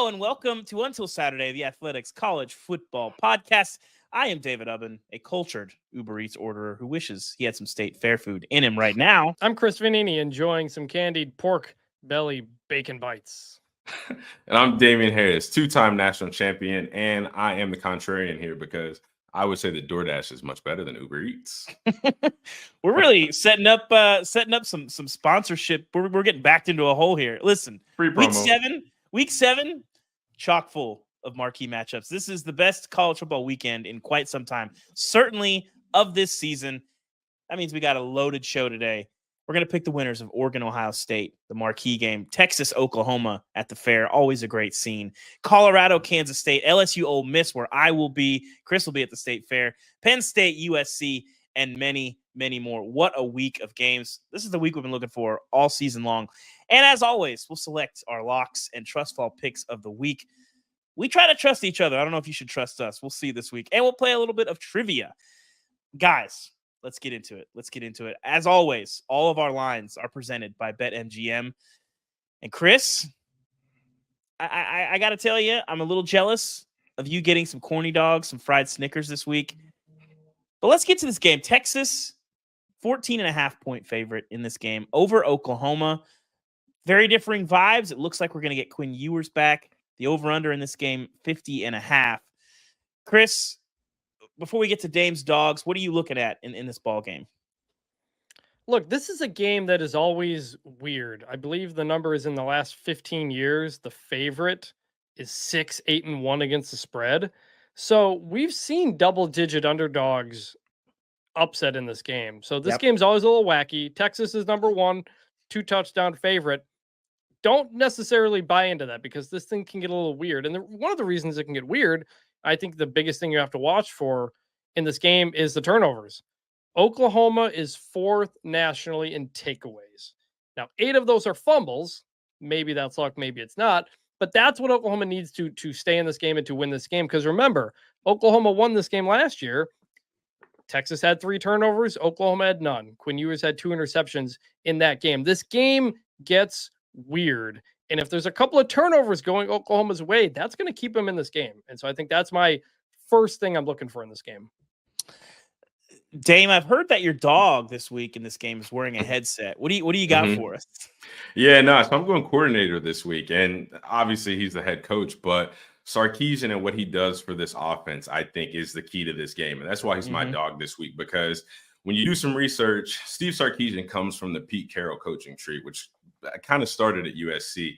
Hello and welcome to Until Saturday, the Athletics College Football Podcast. I am David Ubben, a cultured Uber Eats orderer who wishes he had some state fair food in him right now. I'm Chris Vannini, enjoying some candied pork belly bacon bites. And I'm Damien Harris, two-time national champion, and I am the contrarian here because I would say that DoorDash is much better than Uber Eats. We're really setting up some sponsorship. We're getting backed into a hole here. Listen, Free promo. Week 7, chock full of marquee matchups. This is the best college football weekend in quite some time, certainly of this season. That means we got a loaded show today. We're going to pick the winners of Oregon, Ohio State, the marquee game, Texas, Oklahoma at the fair. Always a great scene. Colorado, Kansas State, LSU, Ole Miss, where I will be. Chris will be at the state fair. Penn State, USC, and many, many more. What a week of games. This is the week we've been looking for all season long. And as always, we'll select our locks and trust fall picks of the week. We try to trust each other. I don't know if you should trust us. We'll see this week. And we'll play a little bit of trivia. Guys, let's get into it. As always, all of our lines are presented by BetMGM. And Chris, I got to tell you, I'm a little jealous of you getting some corny dogs, some fried Snickers this week. But let's get to this game. Texas, 14.5-point favorite in this game over Oklahoma. Very differing vibes. It looks like we're going to get Quinn Ewers back. The over-under in this game, 50.5. Chris, before we get to Dame's dogs, what are you looking at in this ball game? Look, this is a game that is always weird. I believe the number is in the last 15 years. The favorite is 6-8-1 against the spread. So we've seen double-digit underdogs upset in this game. So this game's always a little wacky. Texas is number 1, 2-touchdown favorite. Don't necessarily buy into that because this thing can get a little weird. And one of the reasons it can get weird, I think the biggest thing you have to watch for in this game is the turnovers. Oklahoma is 4th nationally in takeaways. Now, 8 of those are fumbles. Maybe that's luck, maybe it's not. But that's what Oklahoma needs to stay in this game and to win this game. Because remember, Oklahoma won this game last year. Texas had 3 turnovers. Oklahoma had none. Quinn Ewers had 2 interceptions in that game. This game gets weird. And if there's a couple of turnovers going Oklahoma's way, that's going to keep them in this game. And so I think that's my first thing I'm looking for in this game. Dame, I've heard that your dog this week in this game is wearing a headset. What do you got for us? Yeah, no, so I'm going coordinator this week. And obviously he's the head coach, but Sarkisian and what he does for this offense, I think, is the key to this game. And that's why he's my dog this week, because when you do some research, Steve Sarkisian comes from the Pete Carroll coaching tree, which kind of started at USC.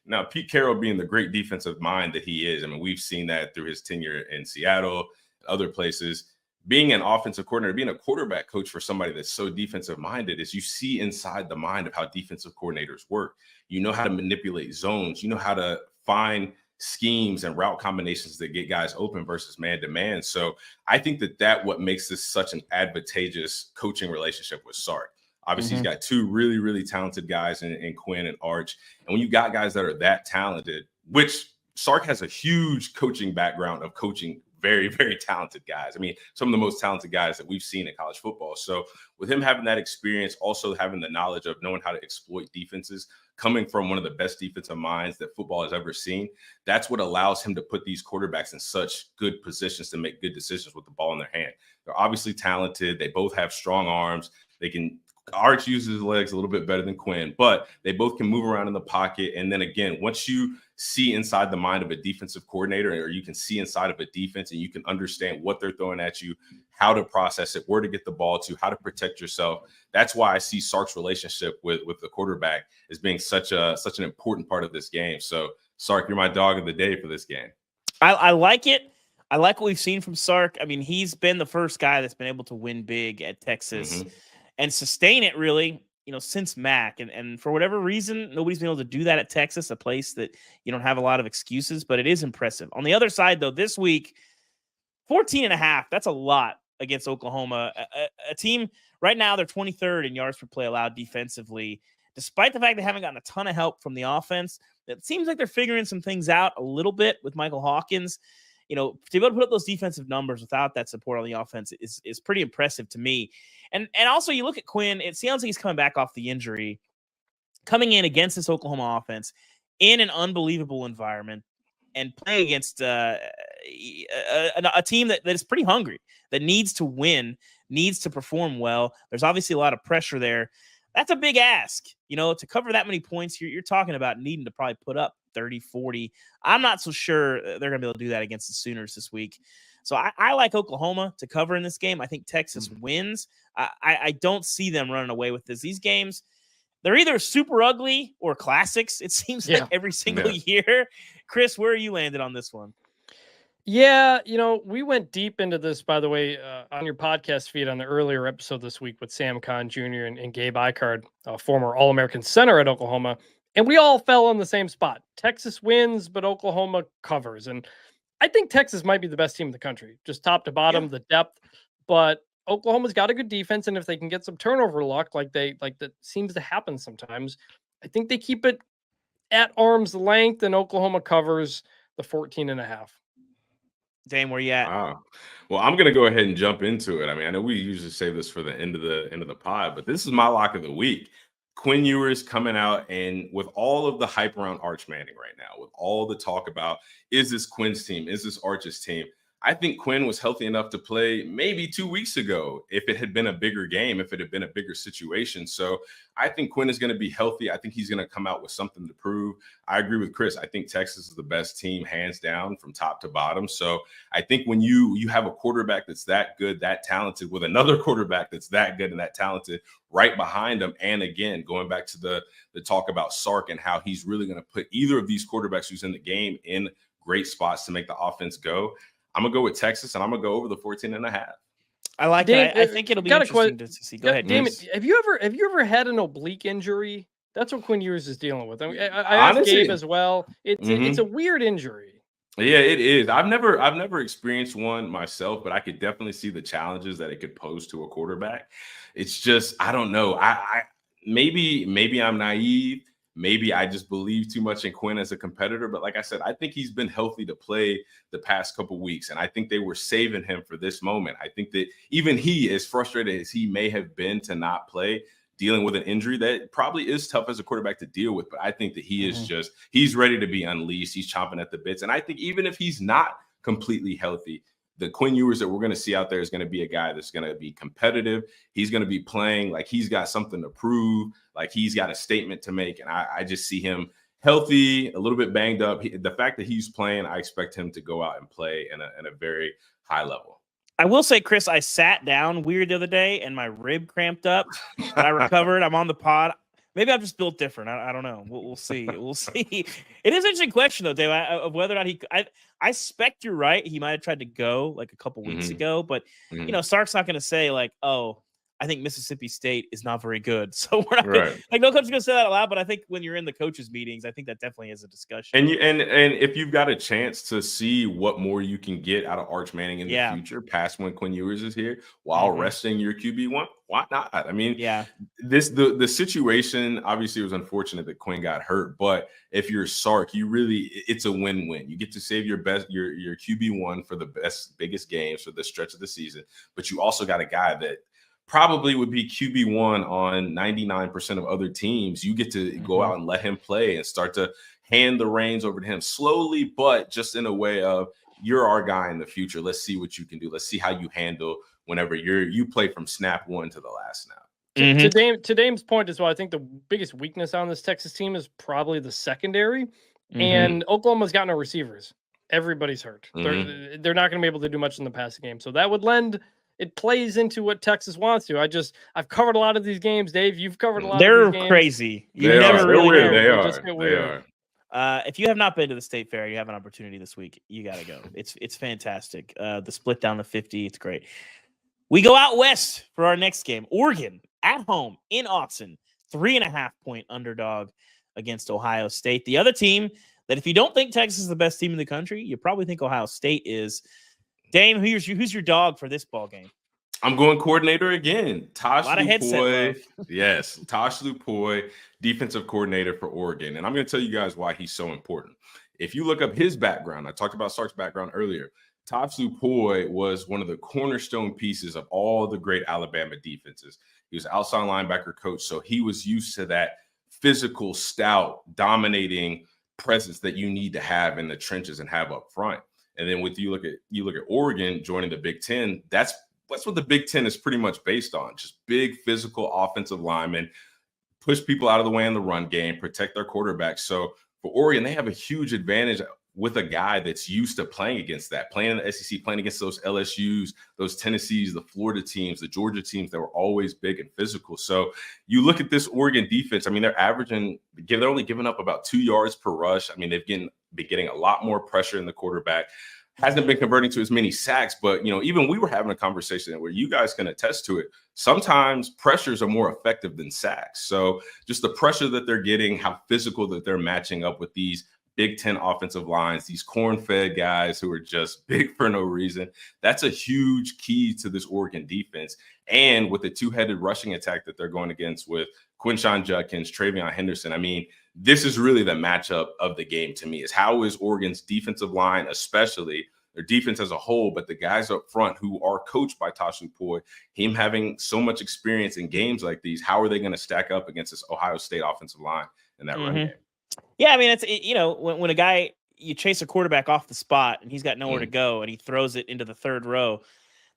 Now, Pete Carroll being the great defensive mind that he is, I mean, we've seen that through his tenure in Seattle, other places. Being an offensive coordinator, being a quarterback coach for somebody that's so defensive minded is you see inside the mind of how defensive coordinators work. You know how to manipulate zones. You know how to find schemes and route combinations that get guys open versus man-to-man. So I think that what makes this such an advantageous coaching relationship with Sark. Obviously, he's got 2 really, really talented guys in Quinn and Arch. And when you got guys that are that talented, which Sark has a huge coaching background of coaching very, very talented guys. I mean, some of the most talented guys that we've seen in college football. So with him having that experience, also having the knowledge of knowing how to exploit defenses, coming from one of the best defensive minds that football has ever seen, that's what allows him to put these quarterbacks in such good positions to make good decisions with the ball in their hand. They're obviously talented. They both have strong arms. Arch uses his legs a little bit better than Quinn, but they both can move around in the pocket. And then again, once you see inside the mind of a defensive coordinator, or you can see inside of a defense and you can understand what they're throwing at you, how to process it, where to get the ball to, how to protect yourself. That's why I see Sark's relationship with the quarterback as being such an important part of this game. So Sark, you're my dog of the day for this game. I like it. I like what we've seen from Sark. I mean, he's been the first guy that's been able to win big at Texas and sustain it really, since Mac. And for whatever reason, nobody's been able to do that at Texas, a place that you don't have a lot of excuses, but it is impressive. On the other side, though, this week, 14.5, that's a lot against Oklahoma. A team right now, they're 23rd in yards per play allowed defensively. Despite the fact they haven't gotten a ton of help from the offense, it seems like they're figuring some things out a little bit with Michael Hawkins. To be able to put up those defensive numbers without that support on the offense is pretty impressive to me. And also you look at Quinn, it sounds like he's coming back off the injury, coming in against this Oklahoma offense in an unbelievable environment. and play against a team that is pretty hungry, that needs to win, needs to perform well. There's obviously a lot of pressure there. That's a big ask, to cover that many points. You're talking about needing to probably put up 30, 40. I'm not so sure they're going to be able to do that against the Sooners this week. So I like Oklahoma to cover in this game. I think Texas wins. I don't see them running away with this. These games, they're either super ugly or classics. It seems like every single year. Chris, where are you landed on this one? Yeah, we went deep into this, by the way, on your podcast feed on the earlier episode this week with Sam Kahn Jr. and Gabe Icard, former All-American center at Oklahoma. And we all fell on the same spot. Texas wins, but Oklahoma covers. And I think Texas might be the best team in the country, just top to bottom, the depth. But Oklahoma's got a good defense, and if they can get some turnover luck, like that seems to happen sometimes, I think they keep it at arm's length, and Oklahoma covers the 14.5. Dame, where you at? Wow. Well, I'm gonna go ahead and jump into it. I mean, I know we usually save this for the end of the pod, but this is my lock of the week. Quinn Ewers coming out, and with all of the hype around Arch Manning right now, with all the talk about, is this Quinn's team? Is this Arch's team? I think Quinn was healthy enough to play maybe 2 weeks ago if it had been a bigger game, if it had been a bigger situation. So I think Quinn is going to be healthy. I think he's going to come out with something to prove. I agree with Chris. I think Texas is the best team, hands down, from top to bottom. So I think when you have a quarterback that's that good, that talented, with another quarterback that's that good and that talented right behind him, and again, going back to the talk about Sark and how he's really going to put either of these quarterbacks who's in the game in great spots to make the offense go, I'm going to go with Texas, and I'm going to go over the 14.5. I like it. I think it'll be interesting to see. Go ahead, Damon. Have you ever had an oblique injury? That's what Quinn Ewers is dealing with. I asked Gabe as well. It's a weird injury. Yeah, it is. I've never experienced one myself, but I could definitely see the challenges that it could pose to a quarterback. It's just, I don't know. I maybe I'm naive. Maybe I just believe too much in Quinn as a competitor. But like I said, I think he's been healthy to play the past couple weeks. And I think they were saving him for this moment. I think that even he, as frustrated as he may have been to not play, dealing with an injury that probably is tough as a quarterback to deal with. But I think that he is he's ready to be unleashed. He's chomping at the bits. And I think even if he's not completely healthy, the Quinn Ewers that we're going to see out there is going to be a guy that's going to be competitive. He's going to be playing like he's got something to prove, like he's got a statement to make. And I just see him healthy, a little bit banged up. The fact that he's playing, I expect him to go out and play in a very high level. I will say, Chris, I sat down weird the other day and my rib cramped up, but I recovered. I'm on the pod. Maybe I'm just built different. I don't know. We'll see. We'll see. It is an interesting question, though, Dave, of whether or not I suspect you're right. He might have tried to go like a couple weeks ago, but, Sark's not going to say like, oh, I think Mississippi State is not very good. So we're not like, no coach is going to say that out loud, but I think when you're in the coaches meetings, I think that definitely is a discussion. And if you've got a chance to see what more you can get out of Arch Manning in the future, past when Quinn Ewers is here, while resting your QB1, why not? I mean, the situation obviously was unfortunate that Quinn got hurt, but if you're Sark, it's a win-win. You get to save your QB1 for the biggest games for the stretch of the season, but you also got a guy that probably would be QB1 on 99% of other teams. You get to go out and let him play and start to hand the reins over to him slowly, but just in a way of, you're our guy in the future. Let's see what you can do. Let's see how you handle whenever you play from snap one to the last snap. To Dame's point as well, I think the biggest weakness on this Texas team is probably the secondary. And Oklahoma's got no receivers. Everybody's hurt. They're not going to be able to do much in the passing game. So that would lend – it plays into what Texas wants to. I've covered a lot of these games, Dave. You've covered a lot of these games. They're crazy. They are. If you have not been to the State Fair, you have an opportunity this week. You got to go. It's fantastic. The split down to 50, it's great. We go out west for our next game. Oregon at home in Austin, 3.5-point underdog against Ohio State. The other team that if you don't think Texas is the best team in the country, you probably think Ohio State is. Dame, who's your dog for this ball game? I'm going coordinator again. Tosh Lupoi. Yes, Tosh Lupoi, defensive coordinator for Oregon. And I'm going to tell you guys why he's so important. If you look up his background, I talked about Sark's background earlier. Tosh Lupoi was one of the cornerstone pieces of all the great Alabama defenses. He was outside linebacker coach, so he was used to that physical, stout, dominating presence that you need to have in the trenches and have up front. And then you look at Oregon joining the Big Ten, that's what the Big Ten is pretty much based on. Just big physical offensive linemen, push people out of the way in the run game, protect their quarterbacks. So for Oregon, they have a huge advantage with a guy that's used to playing against that, playing in the SEC, playing against those LSUs, those Tennessees, the Florida teams, the Georgia teams that were always big and physical. So you look at this Oregon defense, I mean, they're only giving up about 2 yards per rush. I mean, they've been getting a lot more pressure in the quarterback. Hasn't been converting to as many sacks, but, even we were having a conversation where you guys can attest to it. Sometimes pressures are more effective than sacks. So just the pressure that they're getting, how physical that they're matching up with these Big Ten offensive lines, these corn-fed guys who are just big for no reason. That's a huge key to this Oregon defense. And with the two-headed rushing attack that they're going against with Quinshon Judkins, Travion Henderson, I mean, this is really the matchup of the game to me, is how is Oregon's defensive line, especially their defense as a whole, but the guys up front who are coached by Tosh Lupoi, him having so much experience in games like these, how are they going to stack up against this Ohio State offensive line in that run game? Yeah, I mean, when a guy, you chase a quarterback off the spot and he's got nowhere to go and he throws it into the third row,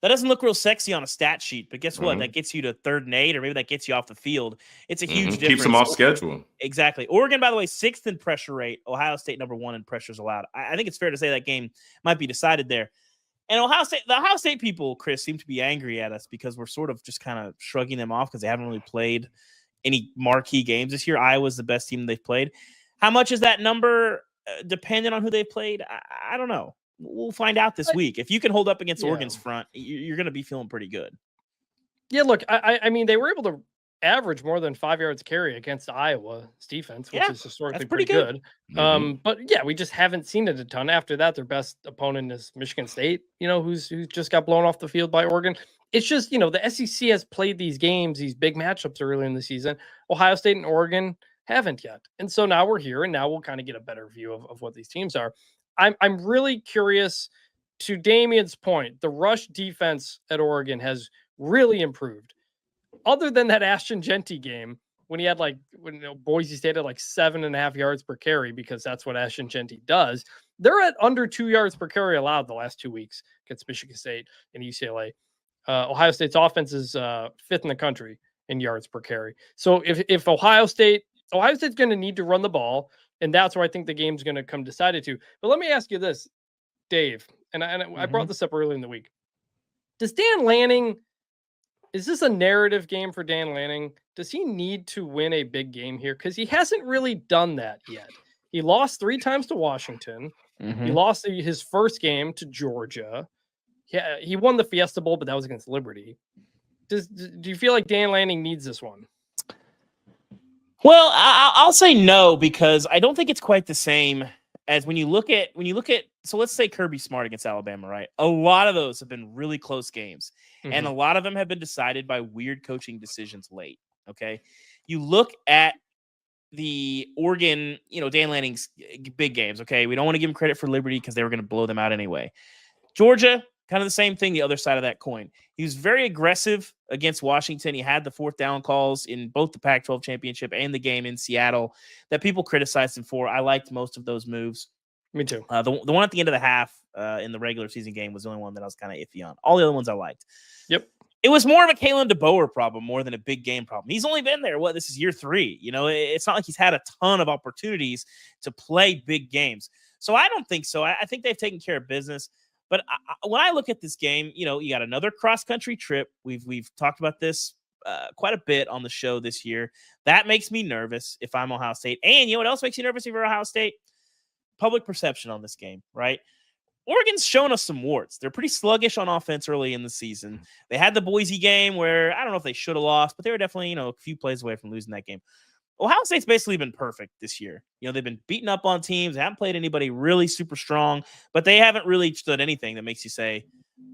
that doesn't look real sexy on a stat sheet, but guess what? That gets you to 3rd and 8, or maybe that gets you off the field. It's a huge difference. Keeps them off schedule. Exactly. Oregon, by the way, 6th in pressure rate. Ohio State, number 1 in pressures allowed. I think it's fair to say that game might be decided there. And the Ohio State people, Chris, seem to be angry at us because we're sort of just kind of shrugging them off because they haven't really played any marquee games this year. Iowa's the best team they've played. How much is that number dependent on who they've played? I don't know. We'll find out this week. If you can hold up against Oregon's front, you're going to be feeling pretty good. Yeah, look, I mean, they were able to average more than 5 yards carry against Iowa's defense, which is historically pretty good. But yeah, we just haven't seen it a ton. After that, their best opponent is Michigan State, who's just got blown off the field by Oregon. It's just, the SEC has played these games, these big matchups early in the season. Ohio State and Oregon haven't yet. And so now we're here, and now we'll kind of get a better view of what these teams are. I'm really curious, to Damien's point, the rush defense at Oregon has really improved. Other than that Ashton Jeanty game, when he had Boise State had 7.5 yards per carry, because that's what Ashton Jeanty does, they're at under 2 yards per carry allowed the last 2 weeks against Michigan State and UCLA. Ohio State's offense is 5th in the country in yards per carry. So if Ohio State's going to need to run the ball, and that's where I think the game's going to come decided to. But let me ask you this, Dave, and I brought this up early in the week. Is this a narrative game for Dan Lanning? Does he need to win a big game here? Because he hasn't really done that yet. He lost 3 times to Washington. He lost his first game to Georgia. Yeah, he won the Fiesta Bowl, but that was against Liberty. Do you feel like Dan Lanning needs this one? Well, I'll say no, because I don't think it's quite the same as when you look at. So let's say Kirby Smart against Alabama, right? A lot of those have been really close games, and a lot of them have been decided by weird coaching decisions late. Okay, you look at the Oregon, Dan Lanning's big games. Okay, we don't want to give him credit for Liberty because they were going to blow them out anyway. Georgia, kind of the same thing, the other side of that coin. He was very aggressive against Washington. He had the 4th down calls in both the Pac-12 championship and the game in Seattle that people criticized him for. I liked most of those moves. Me too. The one at the end of the half in the regular season game was the only one that I was kind of iffy on. All the other ones I liked. Yep. It was more of a Kalen DeBoer problem more than a big game problem. He's only been there. This is year 3. It's not like he's had a ton of opportunities to play big games. So I don't think so. I think they've taken care of business. But when I look at this game, you got another cross-country trip. We've talked about this quite a bit on the show this year. That makes me nervous if I'm Ohio State. And you know what else makes you nervous if you're Ohio State? Public perception on this game, right? Oregon's shown us some warts. They're pretty sluggish on offense early in the season. They had the Boise game where I don't know if they should have lost, but they were definitely, a few plays away from losing that game. Ohio State's basically been perfect this year. They've been beaten up on teams. They haven't played anybody really super strong, but they haven't really stood anything that makes you say,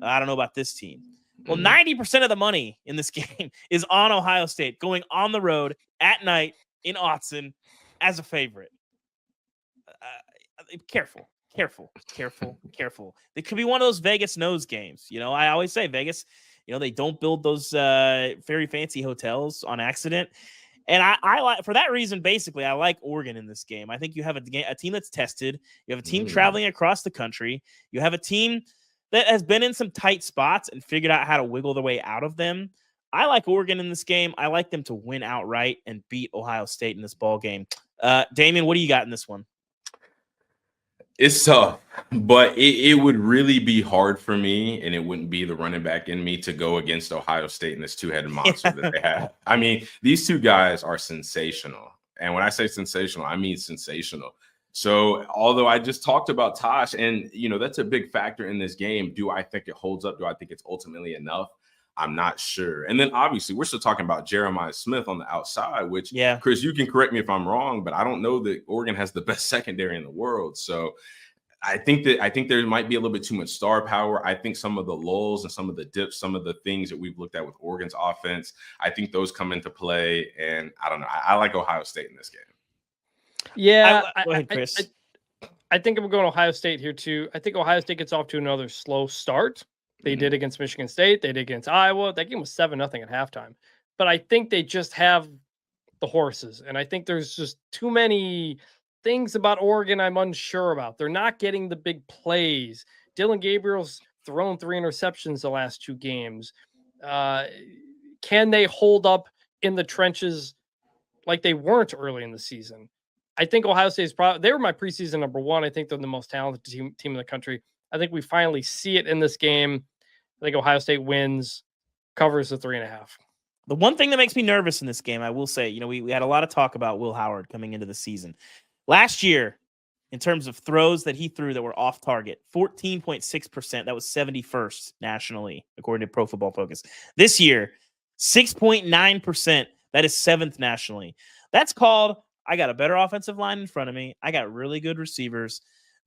I don't know about this team. Well, 90% of the money in this game is on Ohio State going on the road at night in Autzen as a favorite. Careful. It could be one of those Vegas nose games. I always say Vegas, they don't build those very fancy hotels on accident. And I like, for that reason, basically, I like Oregon in this game. I think you have a team that's tested. You have a team traveling across the country. You have a team that has been in some tight spots and figured out how to wiggle their way out of them. I like Oregon in this game. I like them to win outright and beat Ohio State in this ball game. Damien, what do you got in this one? It's tough, but it would really be hard for me, and it wouldn't be the running back in me to go against Ohio State in this two-headed monster that they have. I mean, these two guys are sensational. And when I say sensational, I mean sensational. So although I just talked about Tosh, and, that's a big factor in this game, do I think it holds up? Do I think it's ultimately enough? I'm not sure. And then obviously we're still talking about Jeremiah Smith on the outside, which, Chris, you can correct me if I'm wrong, but I don't know that Oregon has the best secondary in the world. So I think there might be a little bit too much star power. I think some of the lulls and some of the dips, some of the things that we've looked at with Oregon's offense, I think those come into play. And I don't know. I like Ohio State in this game. Yeah. Go ahead, Chris. I think I'm going Ohio State here too. I think Ohio State gets off to another slow start. They did against Michigan State. They did against Iowa. That game was 7-0 at halftime. But I think they just have the horses. And I think there's just too many things about Oregon I'm unsure about. They're not getting the big plays. Dylan Gabriel's thrown 3 interceptions the last 2 games. Can they hold up in the trenches like they weren't early in the season? I think Ohio State is they were my preseason number 1. I think they're the most talented team in the country. I think we finally see it in this game. I think Ohio State wins, covers the 3.5. The one thing that makes me nervous in this game, I will say, we had a lot of talk about Will Howard coming into the season. Last year, in terms of throws that he threw that were off target, 14.6%. That was 71st nationally, according to Pro Football Focus. This year, 6.9%. That is 7th nationally. That's called, I got a better offensive line in front of me. I got really good receivers.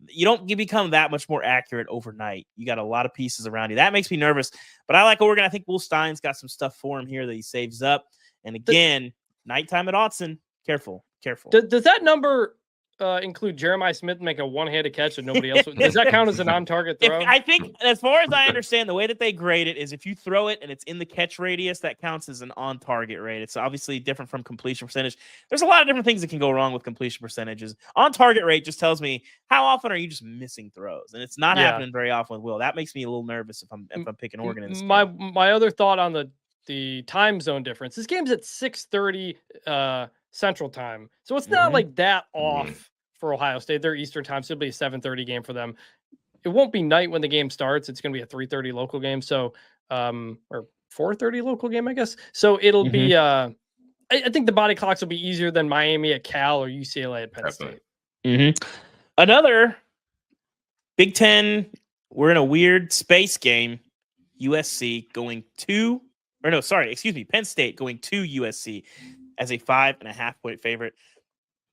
You become that much more accurate overnight. You got a lot of pieces around you. That makes me nervous. But I like Oregon. I think Will Stein's got some stuff for him here that he saves up. And again, nighttime at Autzen. Careful. Does that number include Jeremiah Smith make a one-handed catch and nobody else? Does that count as a non-target throw? I think, as far as I understand, the way that they grade it is if you throw it and it's in the catch radius, that counts as an on-target rate. It's obviously different from completion percentage. There's a lot of different things that can go wrong with completion percentages. On-target rate just tells me how often are you just missing throws, and it's not happening very often with Will. That makes me a little nervous if I'm picking Oregon in this game. My other thought on the time zone difference. This game's at 6:30 Central Time, so it's not like that off for Ohio State. They're Eastern Time, so it'll be a 7:30 game for them. It won't be night when the game starts. It's going to be a 3:30 local game, so or 4:30 local game, I guess. So it'll be. I think the body clocks will be easier than Miami at Cal or UCLA at Penn State. Another Big Ten. We're in a weird space game. USC going to, Penn State going to USC as a 5.5-point favorite.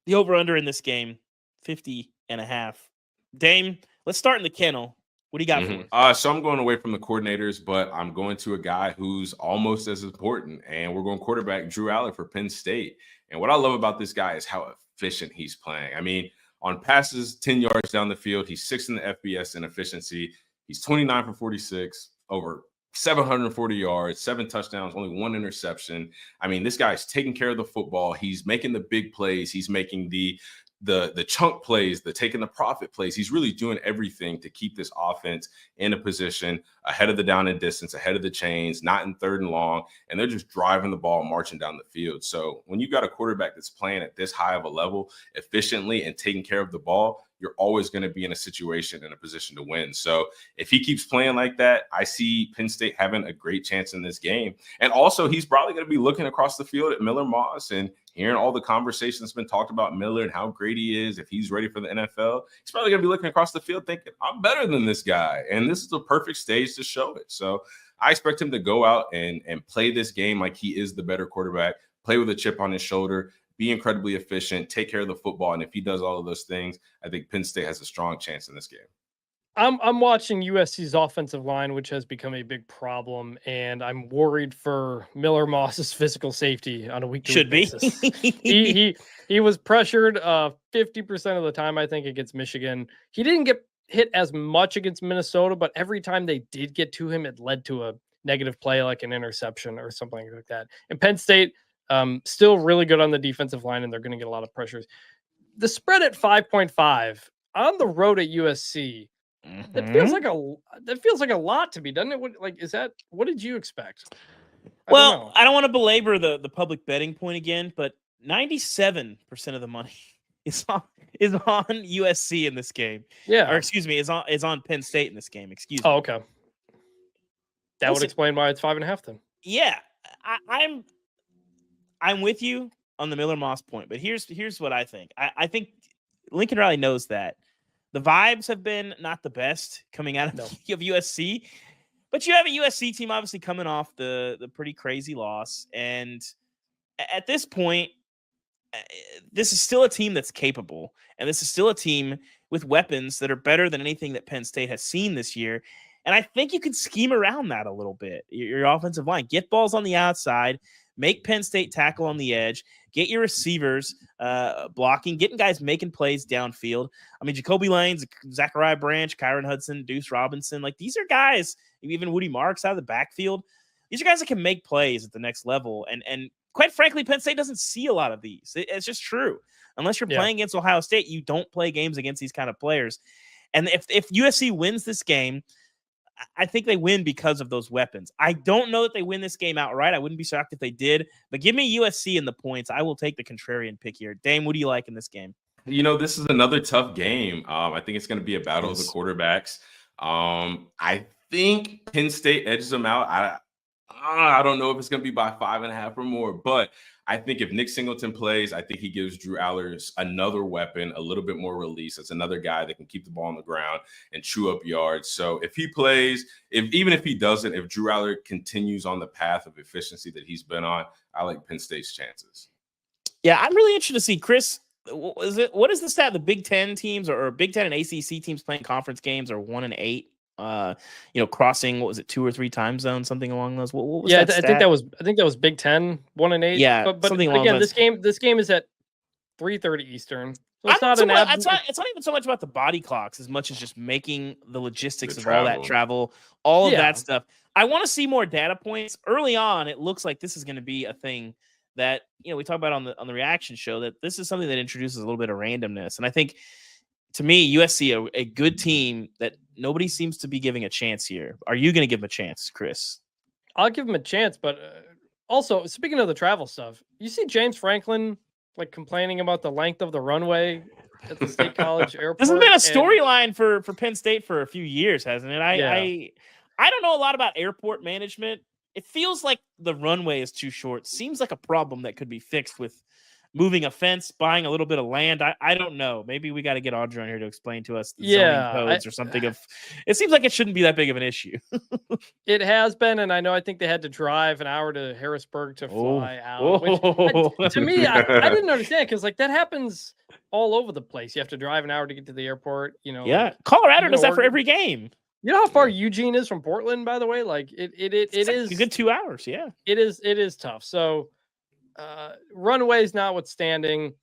The over-under in this game, 50.5. Dame, let's start in the kennel. What do you got for us? So I'm going away from the coordinators, but I'm going to a guy who's almost as important, and we're going quarterback Drew Allen for Penn State. And what I love about this guy is how efficient he's playing. I mean, on passes 10 yards down the field, he's 6th in the FBS in efficiency. He's 29 for 46, over 740 yards, 7 touchdowns, only 1 interception. I mean, this guy's taking care of the football. He's making the big plays. He's making the chunk plays, taking the profit plays. He's really doing everything to keep this offense in a position ahead of the down and distance, ahead of the chains, not in 3rd and long, and they're just driving the ball, marching down the field. So when you got a quarterback that's playing at this high of a level efficiently and taking care of the ball, you're always going to be in a situation, in a position to win. So if he keeps playing like that, I see Penn State having a great chance in this game. And also, he's probably going to be looking across the field at Miller Moss and hearing all the conversations that's been talked about Miller and how great he is. If he's ready for the NFL, he's probably going to be looking across the field thinking, I'm better than this guy. And this is the perfect stage to show it. So I expect him to go out and play this game like he is the better quarterback, play with a chip on his shoulder, be incredibly efficient, take care of the football. And if he does all of those things, I think Penn State has a strong chance in this game. I'm watching USC's offensive line, which has become a big problem, and I'm worried for Miller Moss's physical safety on a week-to-week basis. He was pressured 50% of the time, I think, against Michigan. He didn't get hit as much against Minnesota, but every time they did get to him, it led to a negative play, like an interception or something like that. And Penn State, Still really good on the defensive line, and they're going to get a lot of pressures. The spread at 5.5 on the road at USC. That feels like a lot to me, doesn't it? What did you expect? I don't want to belabor the public betting point again, but 97% of the money is on USC in this game. Yeah. Or excuse me, is on Penn State in this game. Excuse me. Oh, okay. That would explain why it's 5.5 then. Yeah. I'm with you on the Miller Moss point, but here's what I think. I think Lincoln Riley knows that. The vibes have been not the best coming out of USC, but you have a USC team obviously coming off the pretty crazy loss. And at this point, this is still a team that's capable, and this is still a team with weapons that are better than anything that Penn State has seen this year. And I think you can scheme around that a little bit. Your offensive line, get balls on the outside, make Penn State tackle on the edge, get your receivers blocking, getting guys making plays downfield. I mean, Jacoby Lanes, Zachariah Branch, Kyron Hudson, Deuce Robinson, like these are guys, even Woody Marks out of the backfield. These are guys that can make plays at the next level. And quite frankly, Penn State doesn't see a lot of these. It's just true. Unless you're playing against Ohio State, you don't play games against these kind of players. And if USC wins this game, I think they win because of those weapons. I don't know that they win this game outright. I wouldn't be shocked if they did. But give me USC in the points. I will take the contrarian pick here. Dame, what do you like in this game? This is another tough game. I think it's going to be a battle of the quarterbacks. I think Penn State edges them out. I don't know if it's going to be by 5.5 or more, but I think if Nick Singleton plays, I think he gives Drew Allers another weapon, a little bit more release. It's another guy that can keep the ball on the ground and chew up yards. So if he plays, even if he doesn't, if Drew Allers continues on the path of efficiency that he's been on, I like Penn State's chances. Yeah, I'm really interested to see, Chris. What is the stat? The Big Ten teams or Big Ten and ACC teams playing conference games are 1-8. Crossing, what was it, 2 or 3 time zones, something along those. What was that? I think that was Big Ten 1-8. Yeah, but something along again, those. this game is at 3:30 Eastern. So it's not even so much about the body clocks as much as just making the logistics of all that travel, all of that stuff. I want to see more data points early on. It looks like this is going to be a thing that we talk about on the reaction show, that this is something that introduces a little bit of randomness. And I think, to me, USC, a good team that nobody seems to be giving a chance here. Are you going to give him a chance, Chris? I'll give him a chance, but also, speaking of the travel stuff, you see James Franklin complaining about the length of the runway at the State College Airport. This has been a storyline for Penn State for a few years, hasn't it? I don't know a lot about airport management. It feels like the runway is too short. Seems like a problem that could be fixed with moving a fence, buying a little bit of land. I don't know. Maybe we got to get Audrey on here to explain to us the zoning codes or something. It seems like it shouldn't be that big of an issue. It has been, and I think they had to drive an hour to Harrisburg to fly out. Which, to me, I didn't understand, because that happens all over the place. You have to drive an hour to get to the airport. Yeah, Colorado does that for every game. You know how far Eugene is from Portland, by the way? It is a good 2 hours. Yeah, it is tough. So. Runways notwithstanding,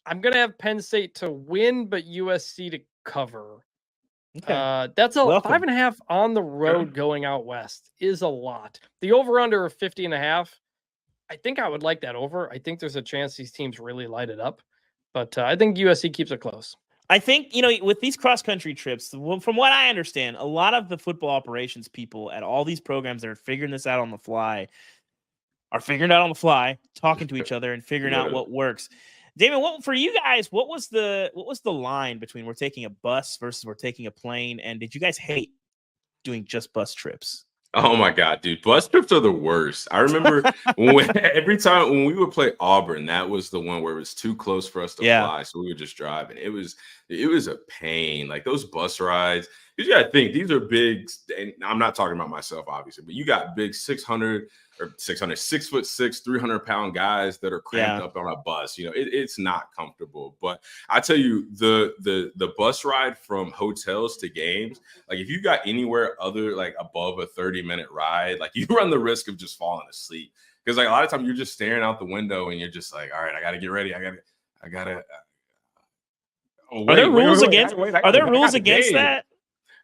I'm going to have Penn State to win, but USC to cover. Okay. That's a 5.5 on the road going out west is a lot. The over-under of 50.5, I think I would like that over. I think there's a chance these teams really light it up, but I think USC keeps it close. I think, with these cross-country trips, from what I understand, a lot of the football operations people at all these programs that are figuring this out on the fly are figuring it out on the fly, talking to each other and figuring out what works. Damien, for you guys, what was the line between we're taking a bus versus we're taking a plane? And did you guys hate doing just bus trips? Oh my God, dude. Bus trips are the worst. I remember every time when we would play Auburn, that was the one where it was too close for us to fly. So we would just drive. And it was a pain. Those bus rides. You gotta think, these are big, and I'm not talking about myself, obviously, but you got big 6'6", 300-pound guys that are cramped up on a bus. It's not comfortable. But I tell you, the bus ride from hotels to games, if you got anywhere other above a 30-minute ride, you run the risk of just falling asleep. Because a lot of times you're just staring out the window and you're just all right, I gotta get ready. I gotta. Are there rules against that?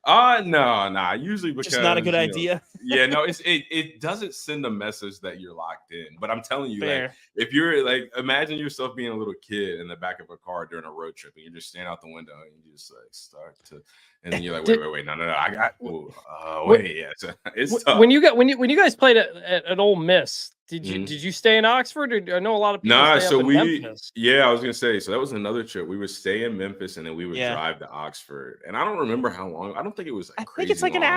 No. Usually because Just not a good idea. Yeah, no, it doesn't send a message that you're locked in. But I'm telling you, like, Fair. if you're like, imagine yourself being a little kid in the back of a car during a road trip, and you're just standing out the window, and you just like start to, and then you're like, wait, no, I got, wait, yeah, so it's tough. When you guys played at Ole Miss, did you stay in Oxford? Or I know a lot of people stay up in Memphis. Yeah, I was gonna say, so that was another trip. We would stay in Memphis and then we would drive to Oxford. And I don't remember how long. I don't think it was like crazy. I think it's like long, an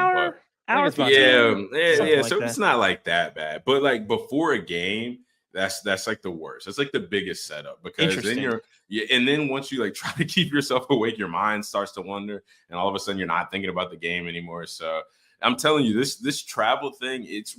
hour. Yeah. So it's not like that bad. But like before a game, that's like the worst. That's like the biggest setup because then and then once you like try to keep yourself awake, your mind starts to wander, and all of a sudden you're not thinking about the game anymore. So I'm telling you, this travel thing, it's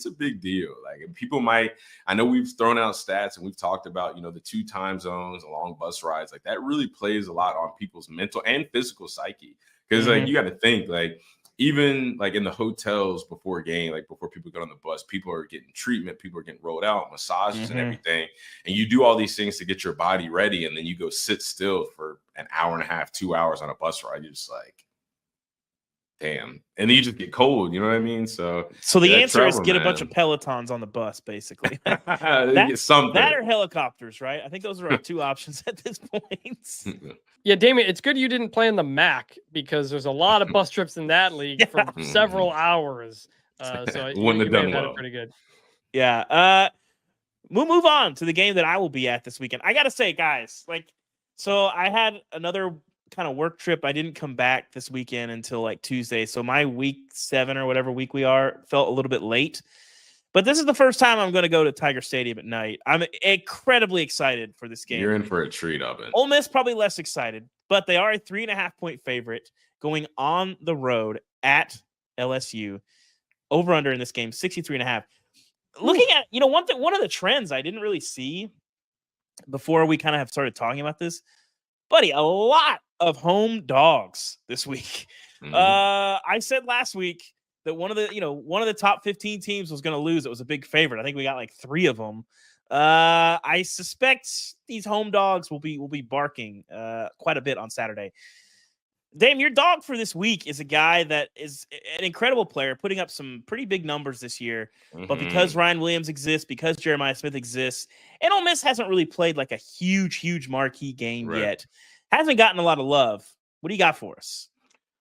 a big deal. Like people I know we've thrown out stats and we've talked about, the 2 time zones, long bus rides, like that really plays a lot on people's mental and physical psyche. Because like you got to think, like even like in the hotels before a game, like before people get on the bus, people are getting treatment, people are getting rolled out, massages and everything. And you do all these things to get your body ready, and then you go sit still for an hour and a half, 2 hours on a bus ride. You're just like, damn. And then you just get cold, you know what I mean? So the answer is get a bunch of Pelotons on the bus, basically. Get something. That or helicopters, right? I think those are our 2 options at this point. Yeah, Damien, it's good you didn't play in the MAC because there's a lot of bus trips in that league for several hours. So you may have had it pretty good. Yeah. We'll move on to the game that I will be at this weekend. I got to say, guys, so I had another kind of work trip. I didn't come back this weekend until like Tuesday. So my week 7 or whatever week we are felt a little bit late. But this is the first time I'm going to go to Tiger Stadium at night. I'm incredibly excited for this game. You're in for a treat, Ubben. Ole Miss probably less excited, but they are a 3.5-point favorite going on the road at LSU. Over under in this game, 63.5. Looking at, one of the trends I didn't really see before we kind of have started talking about this, buddy, a lot of home dogs this week. I said last week that one of the top 15 teams was going to lose. It was a big favorite. I think we got like 3 of them. I suspect these home dogs will be barking quite a bit on Saturday. Dame, your dog for this week is a guy that is an incredible player, putting up some pretty big numbers this year. But because Ryan Williams exists, because Jeremiah Smith exists, and Ole Miss hasn't really played like a huge marquee game yet, hasn't gotten a lot of love. What do you got for us?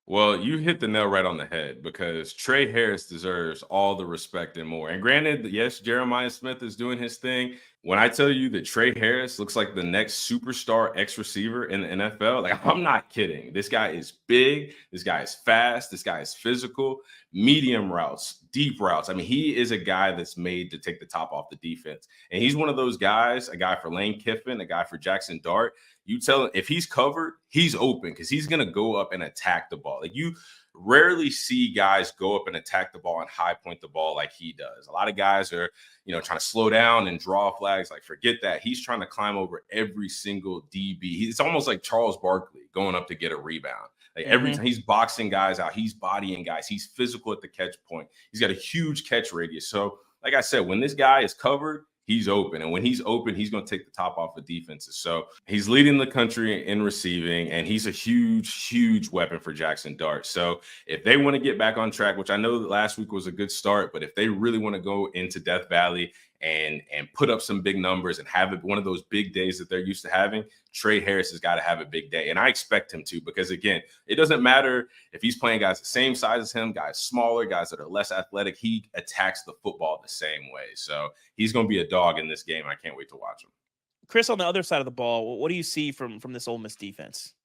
Well, you hit the nail right on the head because Trey Harris deserves all the respect and more. And granted, yes, Jeremiah Smith is doing his thing. When I tell you that Trey Harris looks like the next superstar X receiver in the NFL, like I'm not kidding. This guy is big. This guy is fast. This guy is physical, medium routes, deep routes. I mean, he is a guy that's made to take the top off the defense. And he's one of those guys, a guy for Lane Kiffin, a guy for Jackson Dart. You tell him if he's covered, he's open because he's going to go up and attack the ball. Like you rarely see guys go up and attack the ball and high point the ball like he does. A lot of guys are, trying to slow down and draw flags. Like forget that. He's trying to climb over every single DB. It's almost like Charles Barkley going up to get a rebound. Like every time he's boxing guys out, he's bodying guys. He's physical at the catch point. He's got a huge catch radius. So like I said, when this guy is covered, he's open. And when he's open, he's going to take the top off of defenses. So he's leading the country in receiving, and he's a huge weapon for Jackson Dart. So if they want to get back on track, which I know that last week was a good start, but if they really want to go into Death Valley and put up some big numbers and have one of those big days that they're used to having, Trey Harris has got to have a big day. And I expect him to, because again, it doesn't matter if he's playing guys the same size as him, guys smaller, guys that are less athletic. He attacks the football the same way. So he's going to be a dog in this game. I can't wait to watch him. Chris, on the other side of the ball, what do you see from this Ole Miss defense?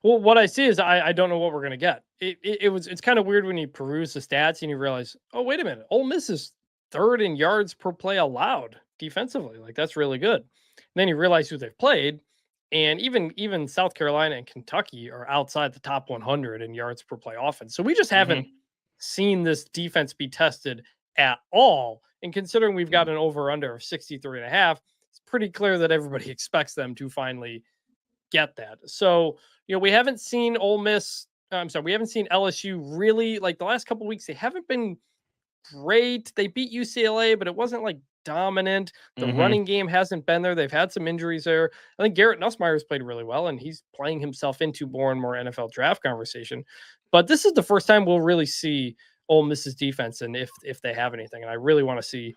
Well, what I see is I don't know what we're going to get. It's kind of weird when you peruse the stats and you realize, oh, wait a minute, Ole Miss is 3rd in yards per play allowed defensively. Like that's really good. And then you realize who they've played, and even South Carolina and Kentucky are outside the top 100 in yards per play offense. So we just haven't seen this defense be tested at all. And considering we've got an over/under of 63.5, it's pretty clear that everybody expects them to finally get that. So we haven't seen we haven't seen LSU really, like the last couple of weeks. They haven't been great. They beat UCLA, but it wasn't like dominant. The Mhm. running game hasn't been there. They've had some injuries there. I think Garrett Nussmeier has played really well, and he's playing himself into more and more NFL draft conversation. But this is the first time we'll really see Ole Miss's defense, and if they have anything. And I really want to see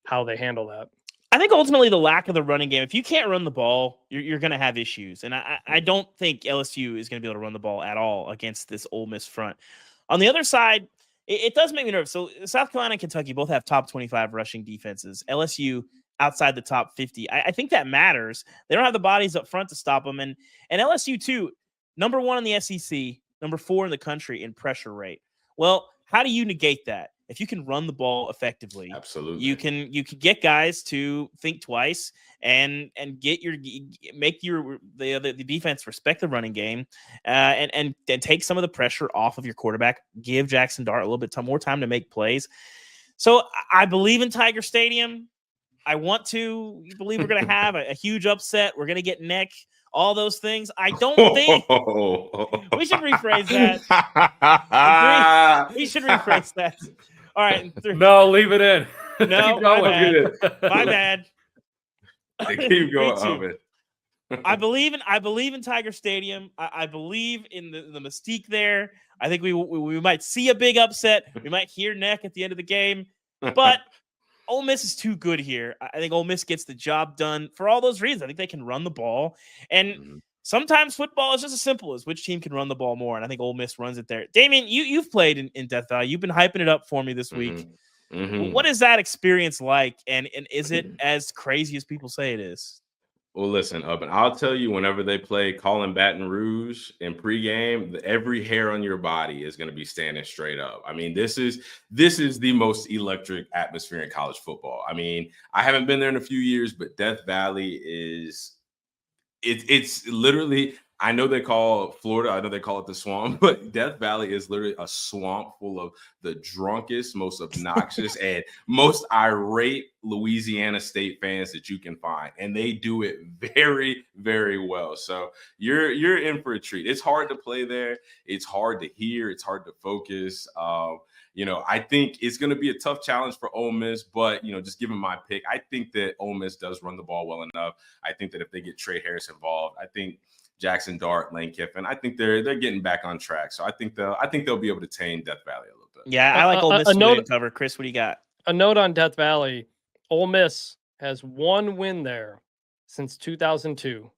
how they handle that. I think ultimately the lack of the running game, if you can't run the ball, you're going to have issues. And I don't think LSU is going to be able to run the ball at all against this Ole Miss front. On the other side, it does make me nervous. So South Carolina and Kentucky both have top 25 rushing defenses. LSU outside the top 50. I think that matters. They don't have the bodies up front to stop them. And LSU, too, number 1 in the SEC, number 4 in the country in pressure rate. Well, how do you negate that? If you can run the ball effectively, absolutely, you can get guys to think twice and make the defense respect the running game, and take some of the pressure off of your quarterback. Give Jackson Dart a little bit more time to make plays. So I believe in Tiger Stadium. I want to believe we're going to have a huge upset. We're going to get neck. All those things. I don't think we should rephrase that. We should rephrase that. All right. No, leave it in. No, my bad. Keep going. I believe in Tiger Stadium. I believe in the mystique there. I think we might see a big upset. We might hear neck at the end of the game, but Ole Miss is too good here. I think Ole Miss gets the job done for all those reasons. I think they can run the ball, and sometimes football is just as simple as which team can run the ball more. And I think Ole Miss runs it there. Damien, you've played in Death Valley. You've been hyping it up for me this week. What is that experience like? And is it as crazy as people say it is? Well, listen, Ubben, I'll tell you, whenever they play Colin Baton Rouge in pregame, every hair on your body is going to be standing straight up. I mean, this is the most electric atmosphere in college football. I mean, I haven't been there in a few years, but Death Valley is it's literally, I know they call Florida, I know they call it the swamp, but Death Valley is literally a swamp full of the drunkest, most obnoxious, and most irate Louisiana State fans that you can find. And they do it very, very well. So you're in for a treat. It's hard to play there. It's hard to hear. It's hard to focus. I think it's going to be a tough challenge for Ole Miss, but, just giving my pick, I think that Ole Miss does run the ball well enough. I think that if they get Trey Harris involved, I think Jackson Dart, Lane Kiffin, I think they're getting back on track. So I think they'll be able to tame Death Valley a little bit. Yeah, I like Ole Miss to cover. Chris, what do you got? A note on Death Valley: Ole Miss has one win there since 2002.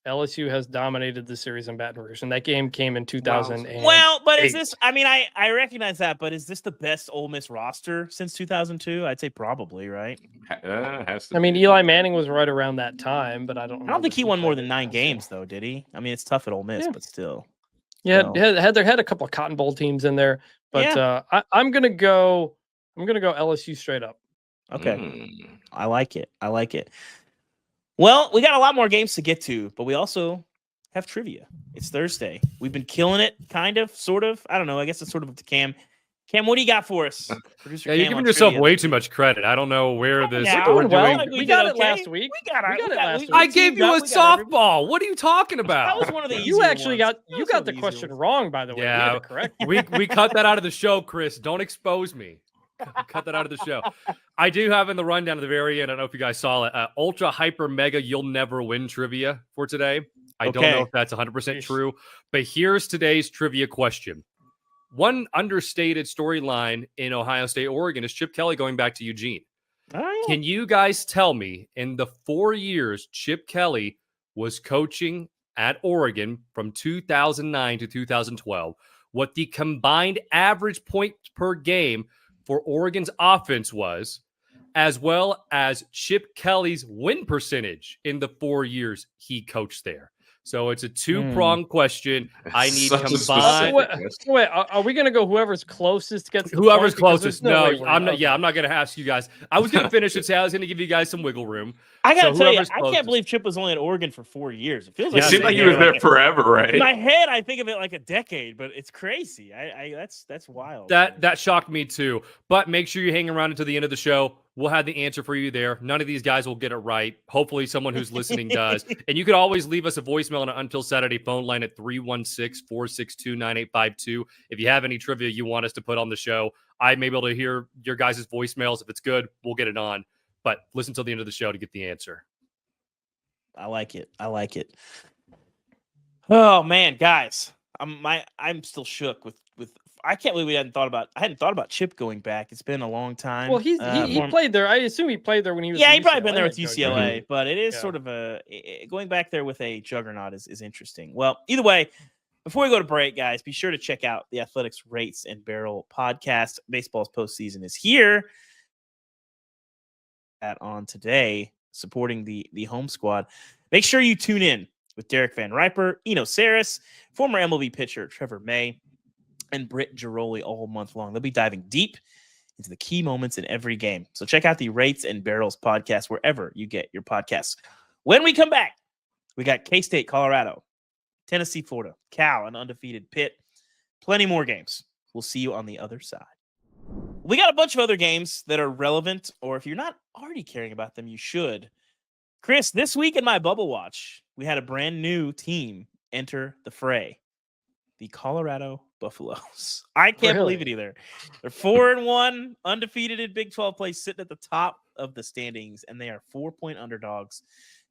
LSU has dominated the series in Baton Rouge, and that game came in 2008. Well, but is this? I mean, I recognize that, but is this the best Ole Miss roster since 2002? I'd say probably, right? I mean, Eli Manning was right around that time, but I don't think he won more than 9 games, though, did he? I mean, it's tough at Ole Miss, but still. Yeah, had a couple of Cotton Bowl teams in there, but I'm gonna go LSU straight up. Okay, I like it. Well, we got a lot more games to get to, but we also have trivia. It's Thursday. We've been killing it, kind of, sort of. I don't know. I guess it's sort of up to Cam. Cam, what do you got for us? Producer Cam, you're giving yourself way too much credit. I don't know where this. We're doing well. We got it last week. We got it last week. I gave you a softball. What are you talking about? That was one of the You actually got the question wrong, by the way. Yeah, correct. We cut that out of the show, Chris. Don't expose me. Cut that out of the show. I do have in the rundown at the very end, I don't know if you guys saw it, ultra hyper mega you'll never win trivia for today. I don't know if that's 100% true, but here's today's trivia question. One understated storyline in Ohio State, Oregon is Chip Kelly going back to Eugene. Can you guys tell me, in the 4 years Chip Kelly was coaching at Oregon from 2009 to 2012, what the combined average points per game for Oregon's offense was, as well as Chip Kelly's win percentage in the 4 years he coached there? So it's a two-pronged question. I need combined. Wait, are we going to go whoever's closest gets the whoever's point? closest? No, I'm not. Yeah, I'm not going to ask you guys. I was going to finish and say I was going to give you guys some wiggle room. I got to tell you, I can't believe Chip was only at Oregon for 4 years. It feels like it seemed like he was there forever, right? In my head, I think of it like a decade, but it's crazy. That's wild. That shocked me too. But make sure you hang around until the end of the show. We'll have the answer for you there. None of these guys will get it right. Hopefully someone who's listening does. And you can always leave us a voicemail on an Until Saturday phone line at 316-462-9852. If you have any trivia you want us to put on the show, I may be able to hear your guys' voicemails. If it's good, we'll get it on. But listen till the end of the show to get the answer. I like it. Oh man, guys, I'm still shook with. I can't believe I hadn't thought about Chip going back. It's been a long time. Well, he played there. I assume he played there when he was. Yeah, he probably UCLA been there with head coach. UCLA, but it is sort of going back there with a juggernaut is interesting. Well, either way, before we go to break, guys, be sure to check out the Athletics Rates and Barrel podcast. Baseball's postseason is here. That on today, supporting the home squad. Make sure you tune in with Derek Van Riper, Eno Saris, former MLB pitcher Trevor May, and Britt Giroli all month long. They'll be diving deep into the key moments in every game. So check out the Rates and Barrels podcast wherever you get your podcasts. When we come back, we got K-State, Colorado, Tennessee, Florida, Cal, and undefeated Pitt. Plenty more games. We'll see you on the other side. We got a bunch of other games that are relevant, or if you're not already caring about them, you should. Chris, this week in my Bubble Watch, we had a brand new team enter the fray. The Colorado Buffaloes. I can't believe it either. They're 4-1, undefeated in Big 12 play, sitting at the top of the standings, and they are 4-point underdogs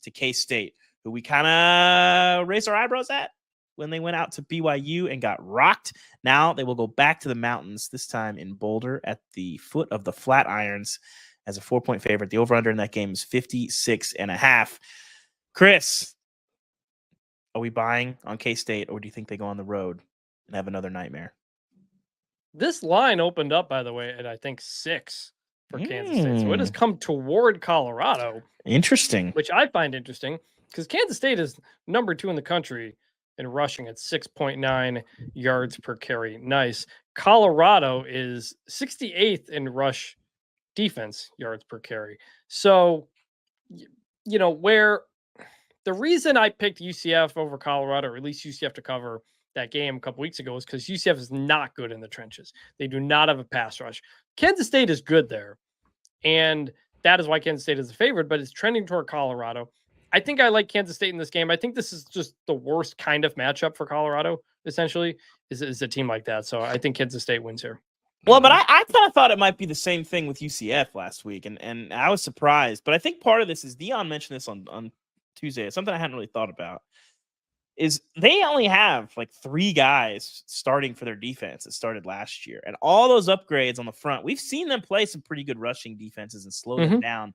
to K-State, who we kind of raised our eyebrows at when they went out to BYU and got rocked. Now they will go back to the mountains, this time in Boulder at the foot of the Flatirons as a 4-point favorite. The over-under in that game is 56.5. Chris, are we buying on K-State, or do you think they go on the road and have another nightmare? This line opened up, by the way, at I think 6 for Kansas State. So it has come toward Colorado. Interesting. Which I find interesting because Kansas State is number 2 in the country in rushing at 6.9 yards per carry. Nice. Colorado is 68th in rush defense yards per carry. So, you know, where the reason I picked UCF over Colorado, or at least UCF to cover that game a couple weeks ago, is because UCF is not good in the trenches. They do not have a pass rush. Kansas State is good there. And that is why Kansas State is a favorite, but it's trending toward Colorado. I think I like Kansas State in this game. I think this is just the worst kind of matchup for Colorado, essentially, is a team like that. So I think Kansas State wins here. Well, but I kind of thought it might be the same thing with UCF last week, and I was surprised. But I think part of this is Dion mentioned this on Tuesday. It's something I hadn't really thought about. Is they only have like 3 guys starting for their defense that started last year. And all those upgrades on the front, we've seen them play some pretty good rushing defenses and slow them down.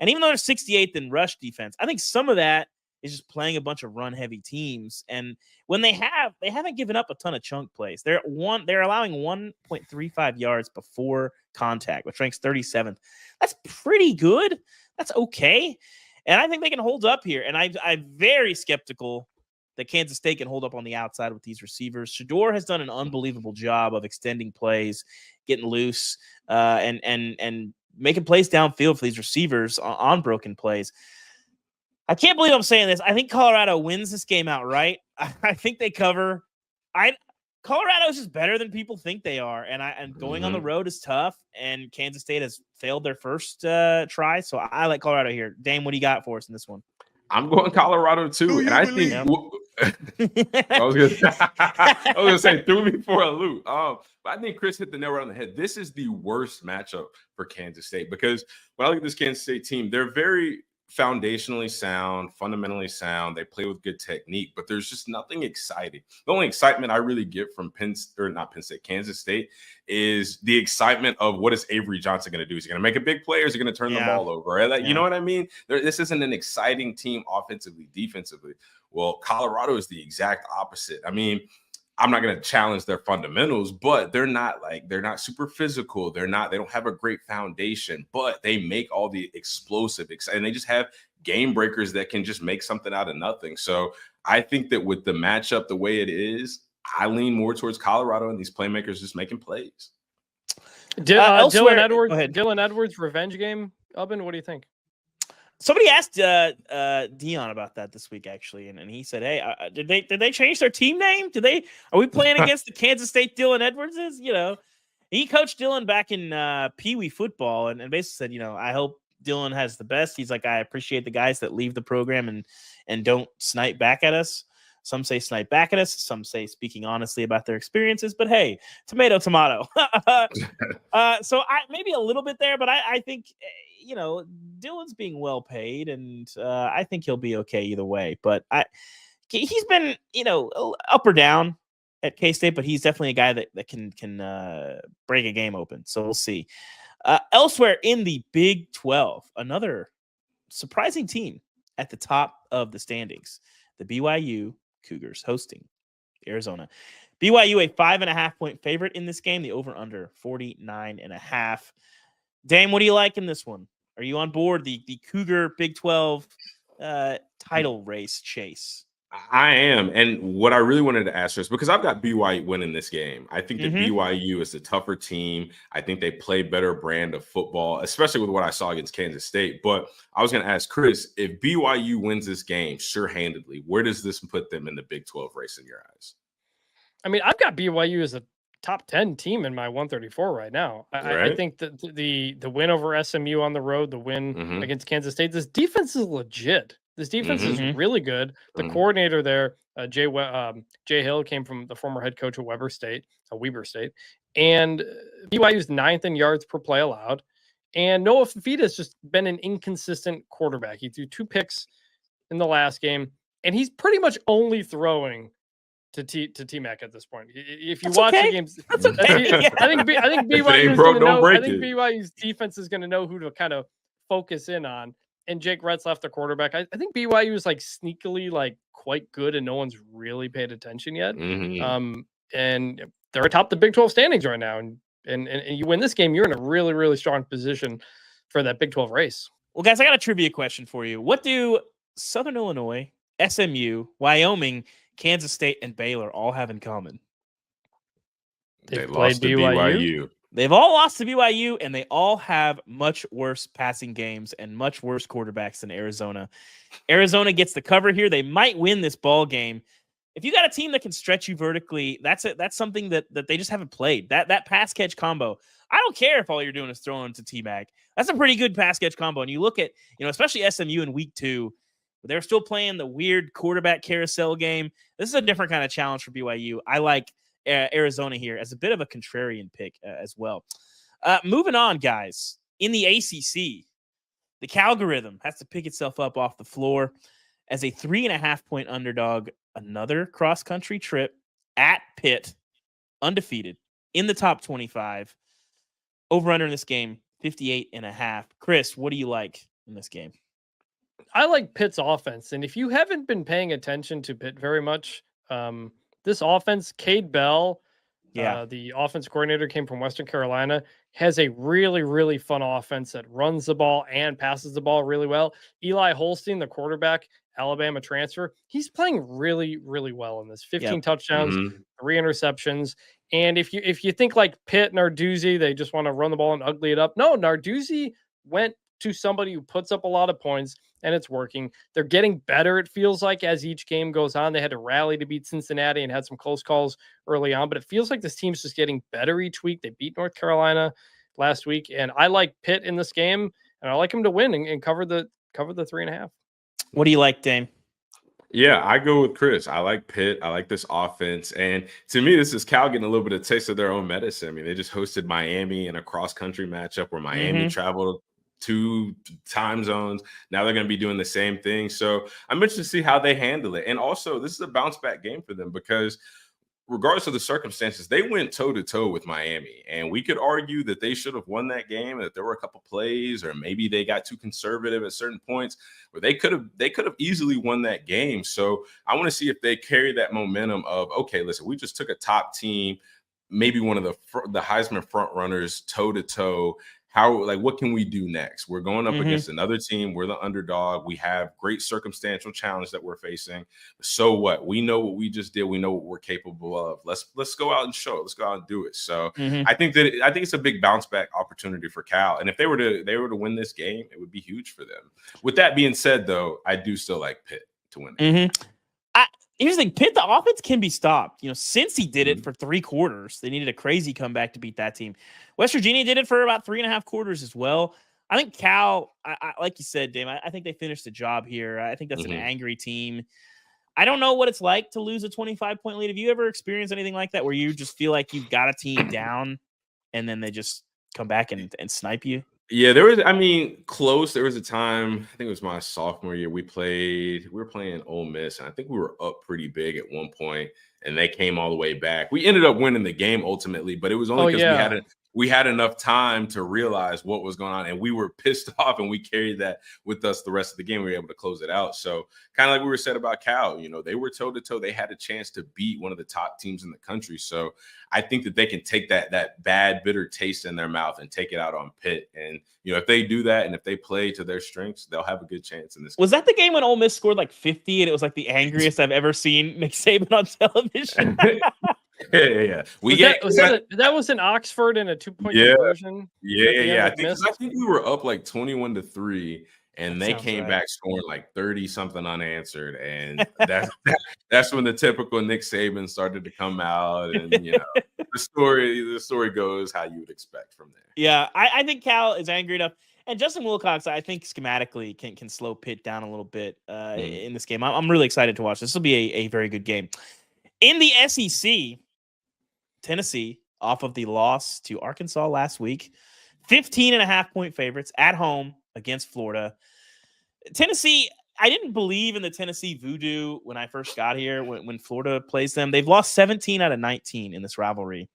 And even though they're 68th in rush defense, I think some of that is just playing a bunch of run-heavy teams. And when they haven't given up a ton of chunk plays. They're allowing 1.35 yards before contact, which ranks 37th. That's pretty good. That's okay. And I think they can hold up here. And I'm very skeptical that Kansas State can hold up on the outside with these receivers. Shador has done an unbelievable job of extending plays, getting loose, and making plays downfield for these receivers on broken plays. I can't believe I'm saying this. I think Colorado wins this game outright. I think they cover. Colorado is just better than people think they are, and going on the road is tough. And Kansas State has failed their first try, so I like Colorado here. Dame, what do you got for us in this one? I'm going Colorado too, and I think I was gonna say threw me for a loop. But I think Chris hit the nail right on the head. This is the worst matchup for Kansas State because when I look at this Kansas State team, they're very foundationally sound, fundamentally sound. They play with good technique, but there's just nothing exciting. The only excitement I really get from Kansas State is the excitement of what is Avery Johnson going to do? Is he going to make a big play or is he going to turn the ball over? You know what I mean? This isn't an exciting team offensively, defensively. Well, Colorado is the exact opposite. I mean, I'm not going to challenge their fundamentals, but they're not super physical. They don't have a great foundation, but they make all the explosive, and they just have game breakers that can just make something out of nothing. So I think that with the matchup the way it is, I lean more towards Colorado and these playmakers just making plays. Dylan Edwards revenge game. Ubben, what do you think? Somebody asked Dion about that this week, actually, and he said, "Hey, did they change their team name? Are we playing against the Kansas State Dylan Edwardses? You know, he coached Dylan back in Pee Wee football, and basically said, you know, I hope Dylan has the best. He's like, I appreciate the guys that leave the program and don't snipe back at us. Some say snipe back at us. Some say speaking honestly about their experiences. But hey, tomato. So maybe a little bit there, but I think, Dylan's being well paid, and I think he'll be okay either way. But he's been, up or down at K-State, but he's definitely a guy that can break a game open. So we'll see. Elsewhere in the Big 12, another surprising team at the top of the standings, the BYU Cougars hosting Arizona. BYU a 5.5-point favorite in this game. The over/under 49.5. Dame, what do you like in this one? Are you on board the Cougar Big 12 title race chase? I am. And what I really wanted to ask is because I've got BYU winning this game. I think that BYU is the tougher team. I think they play better brand of football, especially with what I saw against Kansas State. But I was going to ask Chris, if BYU wins this game sure-handedly, where does this put them in the Big 12 race in your eyes? I mean, I've got BYU as a top 10 team in my 134 right now. I think that the win over SMU on the road, the win against Kansas State, this defense is legit. This defense is really good. The coordinator there, Jay Hill, came from the former head coach of Weber State, and BYU's 9th in yards per play allowed. And Noah Fifita has just been an inconsistent quarterback. He threw 2 picks in the last game, and he's pretty much only throwing to T-Mac at this point. If you watch the games, I think BYU's defense is going to know who to kind of focus in on. And Jake Retzlaff, the quarterback, I think BYU is like sneakily like quite good, and no one's really paid attention yet. And they're atop the Big 12 standings right now. And you win this game, you're in a really, really strong position for that Big 12 race. Well, guys, I got a trivia question for you. What do Southern Illinois, SMU, Wyoming, Kansas State, and Baylor all have in common? They lost to BYU. They've all lost to BYU, and they all have much worse passing games and much worse quarterbacks than Arizona. Arizona gets the cover here. They might win this ball game. If you got a team that can stretch you vertically, that's something that they just haven't played. That pass catch combo. I don't care if all you're doing is throwing to T-Mac. That's a pretty good pass catch combo. And you look at, especially SMU in week 2, they're still playing the weird quarterback carousel game. This is a different kind of challenge for BYU. I like Arizona here as a bit of a contrarian pick as well. Moving on, guys. In the ACC, the Calgorithm has to pick itself up off the floor as a 3.5-point underdog. Another cross-country trip at Pitt, undefeated, in the top 25. Over-under in this game, 58.5. Chris, what do you like in this game? I like Pitt's offense. And if you haven't been paying attention to Pitt very much, this offense, Cade Bell, the offense coordinator, came from Western Carolina, has a really, really fun offense that runs the ball and passes the ball really well. Eli Holstein, the quarterback, Alabama transfer, he's playing really, really well in this. 15 touchdowns, 3 interceptions. And if you think like Pitt, Narduzzi, they just want to run the ball and ugly it up. No, Narduzzi went to somebody who puts up a lot of points, and it's working. They're getting better, it feels like, as each game goes on. They had to rally to beat Cincinnati and had some close calls early on, but it feels like this team's just getting better each week. They beat North Carolina last week, and I like Pitt in this game, and I like them to win and cover the 3.5. What do you like, Dame? Yeah, I go with Chris. I like Pitt. I like this offense. And to me, this is Cal getting a little bit of taste of their own medicine. I mean, they just hosted Miami in a cross-country matchup where Miami traveled 2 time zones. Now they're going to be doing the same thing. So I'm interested to see how they handle it. And also, this is a bounce-back game for them because regardless of the circumstances, they went toe-to-toe with Miami. And we could argue that they should have won that game, that there were a couple plays, or maybe they got too conservative at certain points, where they could have easily won that game. So I want to see if they carry that momentum of, okay, listen, we just took a top team, maybe one of the Heisman front runners toe-to-toe. What can we do next? We're going up against another team. We're the underdog. We have great circumstantial challenge that we're facing. So what? We know what we just did. We know what we're capable of. Let's go out and show it. Let's go out and do it. So I think it's a big bounce back opportunity for Cal. And if they were to win this game, it would be huge for them. With that being said, though, I do still like Pitt to win it. Here's the thing, Pitt, the offense can be stopped. Since he did it for 3 quarters, they needed a crazy comeback to beat that team. West Virginia did it for about 3.5 quarters as well. I think Cal, I like you said, Dame, I think they finished the job here. I think that's an angry team. I don't know what it's like to lose a 25-point lead. Have you ever experienced anything like that where you just feel like you've got a team down and then they just come back and snipe you? Yeah, there was, I mean, close. There was a time, I think it was my sophomore year, we were playing Ole Miss, and I think we were up pretty big at one point, and they came all the way back. We ended up winning the game ultimately, but it was only because we had enough time to realize what was going on, and we were pissed off, and we carried that with us the rest of the game. We were able to close it out. So kind of like we were said about Cal, they were toe-to-toe. They had a chance to beat one of the top teams in the country. So I think that they can take that bad, bitter taste in their mouth and take it out on Pitt. And, if they do that and if they play to their strengths, they'll have a good chance in this game. Was that the game when Ole Miss scored like 50 and it was like the angriest I've ever seen Nick Saban on television? Yeah. That was in Oxford in a 2-point conversion. Yeah. I think we were up like 21-3, and they came back scoring like 30-something unanswered, and that's when the typical Nick Saban started to come out, and the story goes how you would expect from there. Yeah, I think Cal is angry enough. And Justin Wilcox, I think schematically can slow Pitt down a little bit in this game. I'm really excited to watch. This will be a very good game. In the SEC, Tennessee, off of the loss to Arkansas last week, 15.5-point favorites at home against Florida. Tennessee, I didn't believe in the Tennessee voodoo when I first got here, when Florida plays them. They've lost 17 out of 19 in this rivalry.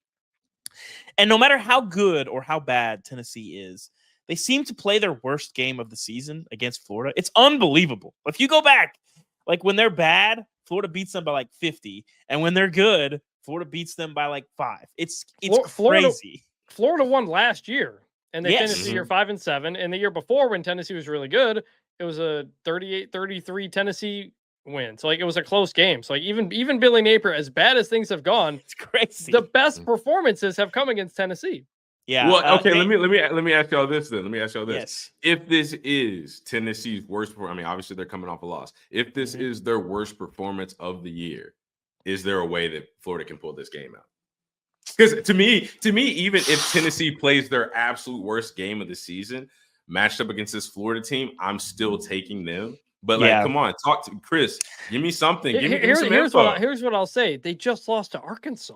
And no matter how good or how bad Tennessee is, they seem to play their worst game of the season against Florida. It's unbelievable. If you go back, like when they're bad, Florida beats them by like 50. And when they're good, Florida beats them by like 5. It's crazy. Florida won last year, and they finished the year 5-7. And the year before, when Tennessee was really good, it was a 38-33 Tennessee win. So like it was a close game. So like even Billy Napier, as bad as things have gone, it's crazy. The best performances have come against Tennessee. Yeah. Well, okay. Let me ask y'all this then. Yes. If this is Tennessee's worst performance, I mean, obviously they're coming off a loss. If this is their worst performance of the year, is there a way that Florida can pull this game out? Because to me, even if Tennessee plays their absolute worst game of the season, matched up against this Florida team, I'm still taking them. But come on, talk to Chris. Give me something. Here's what I'll say. They just lost to Arkansas.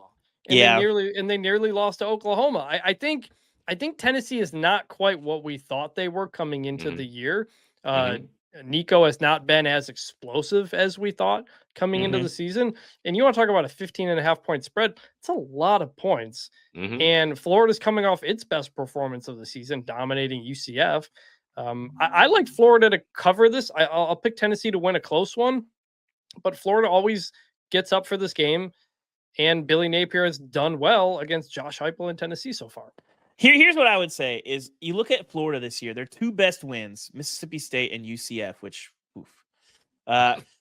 And they nearly lost to Oklahoma. I think Tennessee is not quite what we thought they were coming into the year. Nico has not been as explosive as we thought coming into the season. And you want to talk about a 15.5-point spread? It's a lot of points. And Florida's coming off its best performance of the season, dominating UCF. I like Florida to cover this. I'll pick Tennessee to win a close one, but Florida always gets up for this game. And Billy Napier has done well against Josh Heupel in Tennessee so far. Here's what I would say is you look at Florida this year, their two best wins, Mississippi State and UCF, which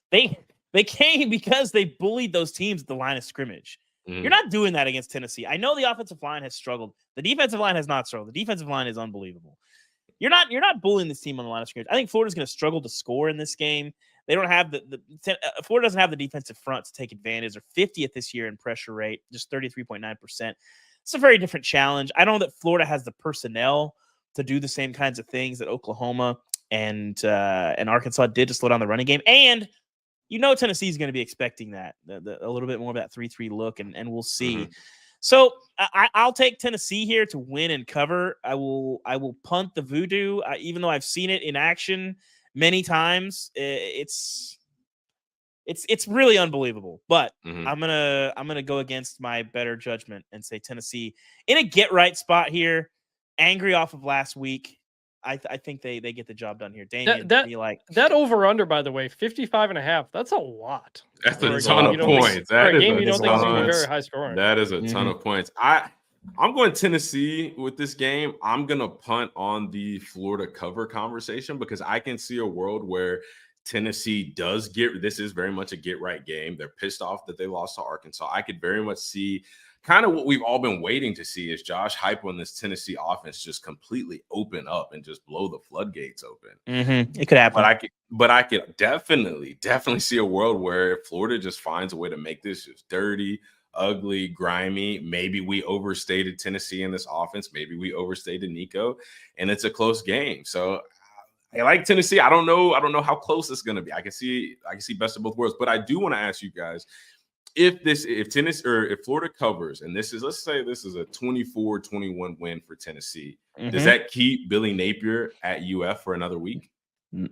they came because they bullied those teams at the line of scrimmage. You're not doing that against Tennessee. I know the offensive line has struggled. The defensive line has not struggled. The defensive line is unbelievable. You're not bullying this team on the line of scrimmage. I think Florida's going to struggle to score in this game. They don't have Florida doesn't have the defensive front to take advantage. They're 50th this year in pressure rate, just 33.9%. It's a very different challenge. I know that Florida has the personnel to do the same kinds of things that Oklahoma and Arkansas did to slow down the running game. And Tennessee is going to be expecting that a little bit more of that 3-3 look, and we'll see. So I'll take Tennessee here to win and cover. I will punt the voodoo, even though I've seen it in action many times. It's really unbelievable, but I'm gonna go against my better judgment and say Tennessee in a get right spot here. Angry off of last week, I think they get the job done here. Damien, that over under, by the way, 55.5. That's a lot. That's a ton of points. That is a ton. Very high scoring. That is a ton of points. I'm going Tennessee with this game. I'm going to punt on the Florida cover conversation because I can see a world where Tennessee does this is very much a get right game. They're pissed off that they lost to Arkansas. I could very much see kind of what we've all been waiting to see is Josh Heupel and this Tennessee offense just completely open up and just blow the floodgates open. It could happen. But I could definitely see a world where Florida just finds a way to make this just dirty, ugly, grimy. Maybe we overstated Tennessee in this offense. Maybe we overstated Nico, and it's a close game. So like Tennessee. I don't know how close it's going to be. I can see best of both worlds. But I do want to ask you guys, if Tennessee or if Florida covers, and let's say this is a 24-21 win for Tennessee, does that keep Billy Napier at UF for another week?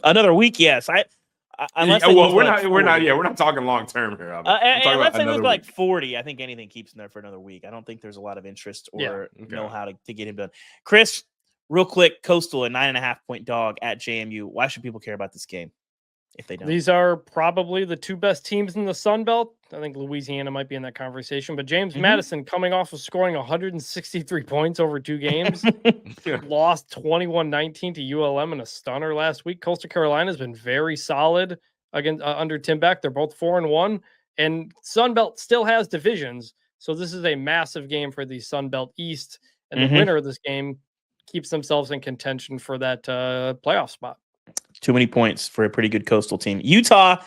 Another week, yes. Unless we're not talking long term here. Unless they lose like 40, I think anything keeps him there for another week. I don't think there's a lot of interest or know how to get him done. Chris, real quick, Coastal, a 9.5-point dog at JMU. Why should people care about this game if they don't? These are probably the two best teams in the Sun Belt. I think Louisiana might be in that conversation, but James Madison, coming off of scoring 163 points over 2 games, lost 21-19 to ULM in a stunner last week. Coastal Carolina has been very solid against under Tim Beck. They're both 4-1, and Sun Belt still has divisions, so this is a massive game for the Sun Belt East, and the winner of this game keeps themselves in contention for that playoff spot. Too many points for a pretty good Coastal team. Utah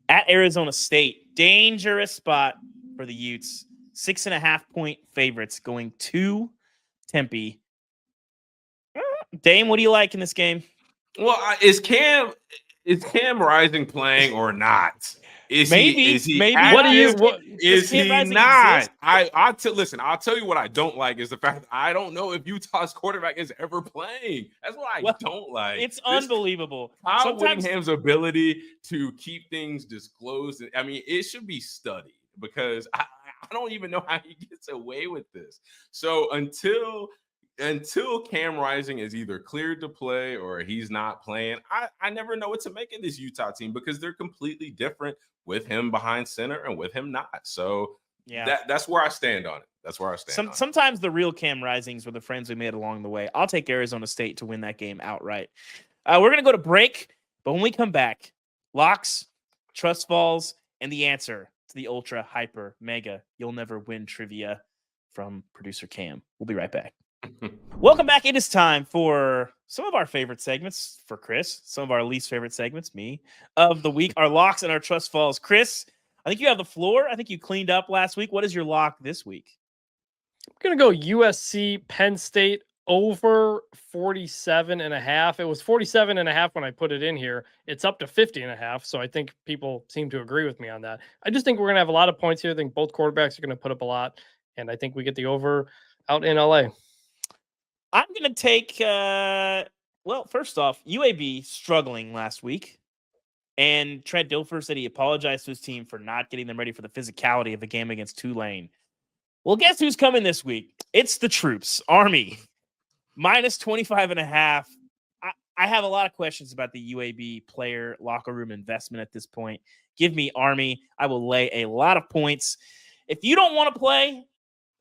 at Arizona State. Dangerous spot for the Utes. 6.5-point favorites going to Tempe. Dame, what do you like in this game? Well, is Cam Rising playing or not? Is he What do you? Is he not? I'll tell you what I don't like is the fact that I don't know if Utah's quarterback is ever playing. That's what I don't like. It's unbelievable. Kyle Whittingham's ability to keep things disclosed. I mean, it should be studied because I don't even know how he gets away with this. So until Cam Rising is either cleared to play or he's not playing, I never know what to make of this Utah team because they're completely different with him behind center and with him not. So that's where I stand on it. Sometimes the real Cam Risings were the friends we made along the way. I'll take Arizona State to win that game outright. We're going to go to break, but when we come back, locks, trust falls, and the answer to the ultra, hyper, mega, you'll never win trivia from producer Cam. We'll be right back. Welcome back. It is time for some of our favorite segments for Chris, some of our least favorite segments, me, of the week, our locks and our trust falls. Chris, I think you have the floor. I think you cleaned up last week. What is your lock this week? I'm going to go USC, Penn State over 47.5. It was 47.5 when I put it in here. It's up to 50.5. So I think people seem to agree with me on that. I just think we're going to have a lot of points here. I think both quarterbacks are going to put up a lot. And I think we get the over out in LA. I'm going to take, first off, UAB struggling last week. And Trent Dilfer said he apologized to his team for not getting them ready for the physicality of a game against Tulane. Well, guess who's coming this week? It's the troops, Army, minus 25.5. I have a lot of questions about the UAB player locker room investment at this point. Give me Army. I will lay a lot of points. If you don't want to play,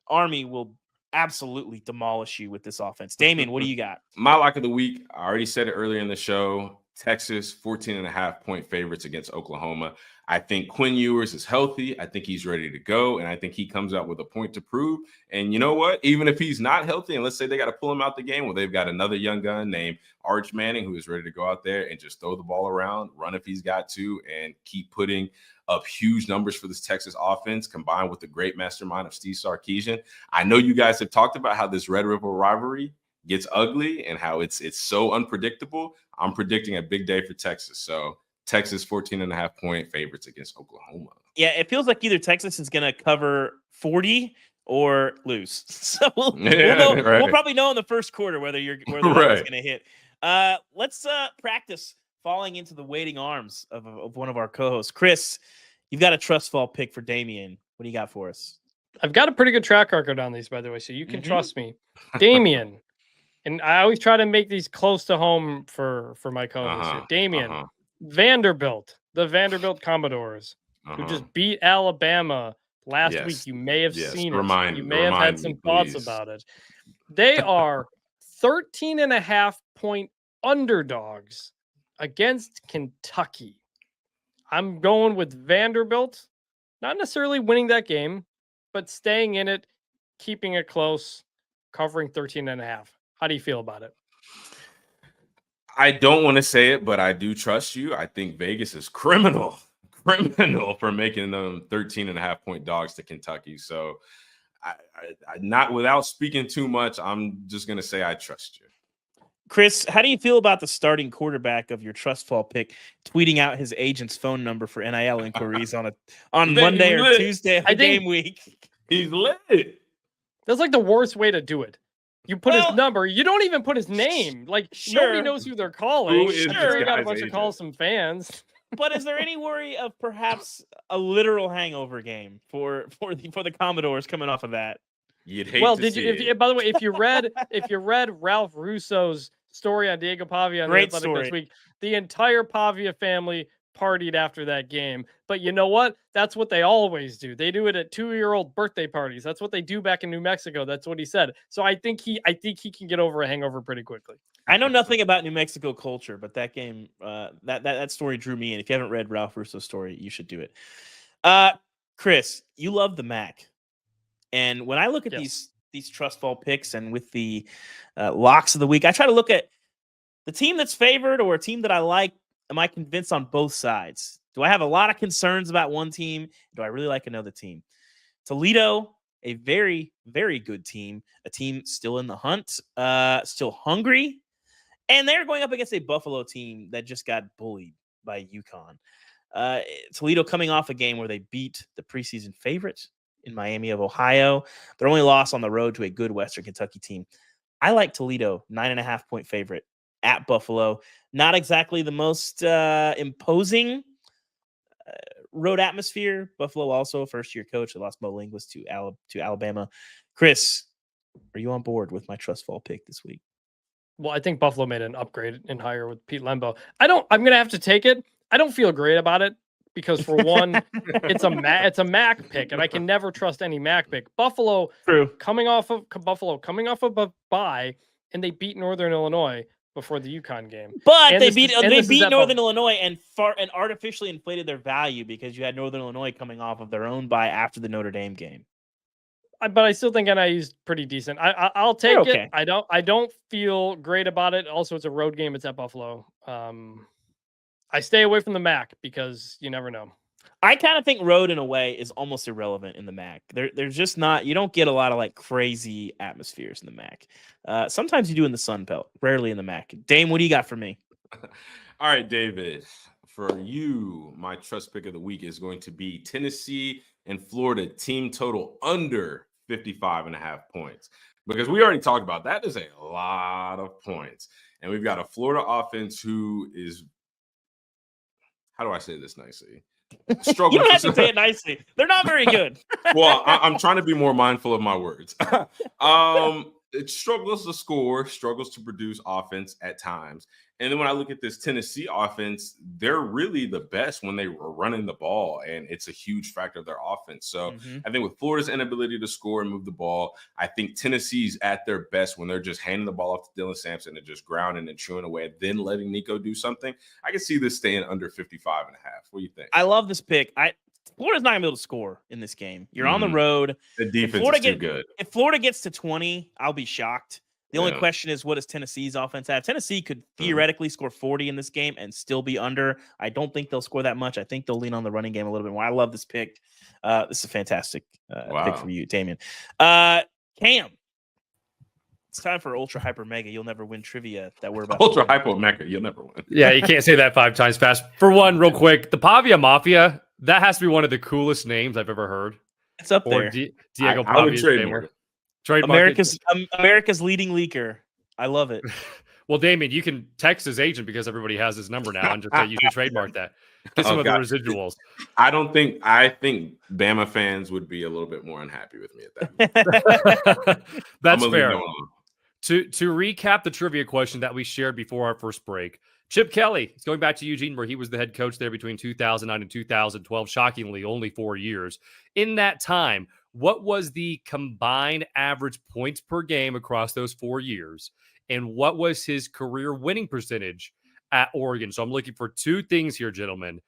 Army will absolutely demolish you with this offense. Damien, what do you got? My lock of the week, I already said it earlier in the show, Texas, 14.5-point favorites against Oklahoma. I think Quinn Ewers is healthy. I think he's ready to go, and I think he comes out with a point to prove. And you know what? Even if he's not healthy, and let's say they got to pull him out the game, well, they've got another young gun named Arch Manning who is ready to go out there and just throw the ball around, run if he's got to, and keep putting up huge numbers for this Texas offense, combined with the great mastermind of Steve Sarkisian. I know you guys have talked about how this Red River rivalry gets ugly and how it's so unpredictable. I'm predicting a big day for Texas. So Texas 14.5-point favorites against Oklahoma. Yeah, it feels like either Texas is going to cover 40 or lose. So we'll probably know in the first quarter whether the is going to hit. Let's practice falling into the waiting arms of one of our co-hosts. Chris, you've got a trust fall pick for Damien. What do you got for us? I've got a pretty good track record on these, by the way, so you can trust me. Damien, and I always try to make these close to home for my co-hosts here. Damien, Vanderbilt, the Vanderbilt Commodores, who just beat Alabama last week. You may have seen it. You may have had some thoughts about it. They are 13.5-point underdogs against Kentucky. I'm going with Vanderbilt, not necessarily winning that game, but staying in it, keeping it close, covering 13.5. How do you feel about it? I don't want to say it, but I do trust you. I think Vegas is criminal for making them 13.5-point dogs to Kentucky. So I not without speaking too much, I'm just going to say I trust you. Chris, how do you feel about the starting quarterback of your trust fall pick tweeting out his agent's phone number for NIL inquiries on Monday or Tuesday of the game week? He's lit. That's like the worst way to do it. You put his number. You don't even put his name. Like, nobody knows who they're calling. Sure, he got a bunch of calls from fans. But is there any worry of perhaps a literal hangover game for the Commodores coming off of that? You'd hate to see it. By the way, if you read Ralph Russo's story on Diego Pavia on The Athletic this week, the entire Pavia family partied after that game. But you know what? That's what they always do. They do it at 2-year-old birthday parties. That's what they do back in New Mexico. That's what he said. So I think he can get over a hangover pretty quickly. I know nothing about New Mexico culture, but that game, that story drew me in. If you haven't read Ralph Russo's story, you should do it. Chris, you love the MAC. And when I look at these trust fall picks and with the locks of the week, I try to look at the team that's favored or a team that I like. Am I convinced on both sides? Do I have a lot of concerns about one team? Do I really like another team? Toledo, a very, very good team, a team still in the hunt, still hungry. And they're going up against a Buffalo team that just got bullied by UConn. Toledo coming off a game where they beat the preseason favorite in Miami of Ohio. Their only loss on the road to a good Western Kentucky team. I like Toledo, 9.5-point favorite at Buffalo. Not exactly the most imposing road atmosphere. Buffalo also first-year coach. They lost Mo Linguist to Alabama. Chris, are you on board with my trust fall pick this week? Well, I think Buffalo made an upgrade in hire with Pete Lembo. I'm going to have to take it. I don't feel great about it because, for one, it's a MAC pick, and I can never trust any MAC pick. Buffalo coming off of a bye, and they beat Northern Illinois before the UConn game. But they beat Northern Illinois and artificially inflated their value because you had Northern Illinois coming off of their own bye after the Notre Dame game. But I still think NIU's pretty decent. I'll take it. I don't feel great about it. Also, it's a road game. It's at Buffalo. I stay away from the MAC because you never know. I kind of think road in a way is almost irrelevant in the MAC. There's just not, you don't get a lot of like crazy atmospheres in the MAC. Sometimes you do in the Sun Belt, rarely in the MAC. Dame, what do you got for me? All right, David, for you, my trust pick of the week is going to be Tennessee and Florida team total under 55.5 points. Because we already talked about that is a lot of points. And we've got a Florida offense who is, how do I say this nicely? You don't have to say it nicely. They're not very good. Well, I'm trying to be more mindful of my words. It struggles to score, struggles to produce offense at times. And then when I look at this Tennessee offense, they're really the best when they were running the ball, and it's a huge factor of their offense. So I think with Florida's inability to score and move the ball, I think Tennessee's at their best when they're just handing the ball off to Dylan Sampson and just grounding and chewing away and then letting Nico do something. I can see this staying under 55.5. What do you think? I love this pick. Florida's not going to be able to score in this game. You're on the road. The defense is too good. If Florida gets to 20, I'll be shocked. The only question is, what does Tennessee's offense have? Tennessee could theoretically score 40 in this game and still be under. I don't think they'll score that much. I think they'll lean on the running game a little bit more. I love this pick. This is a fantastic pick for you, Damien. Cam, it's time for Ultra Hyper Mega You'll Never Win trivia that we're about Ultra Hyper Mega You'll Never Win. Yeah, you can't say that 5 times fast. For one, real quick, the Pavia Mafia, that has to be one of the coolest names I've ever heard. It's up there. Diego Pavia's trademark. America's leading leaker. I love it. Well, Damien, you can text his agent because everybody has his number now and just say you can trademark that. Get some of the residuals. I think Bama fans would be a little bit more unhappy with me at that. That's fair. To recap the trivia question that we shared before our first break, Chip Kelly is going back to Eugene, where he was the head coach there between 2009 and 2012. Shockingly, only 4 years. In that time, what was the combined average points per game across those 4 years? And what was his career winning percentage at Oregon? So I'm looking for 2 things here, gentlemen.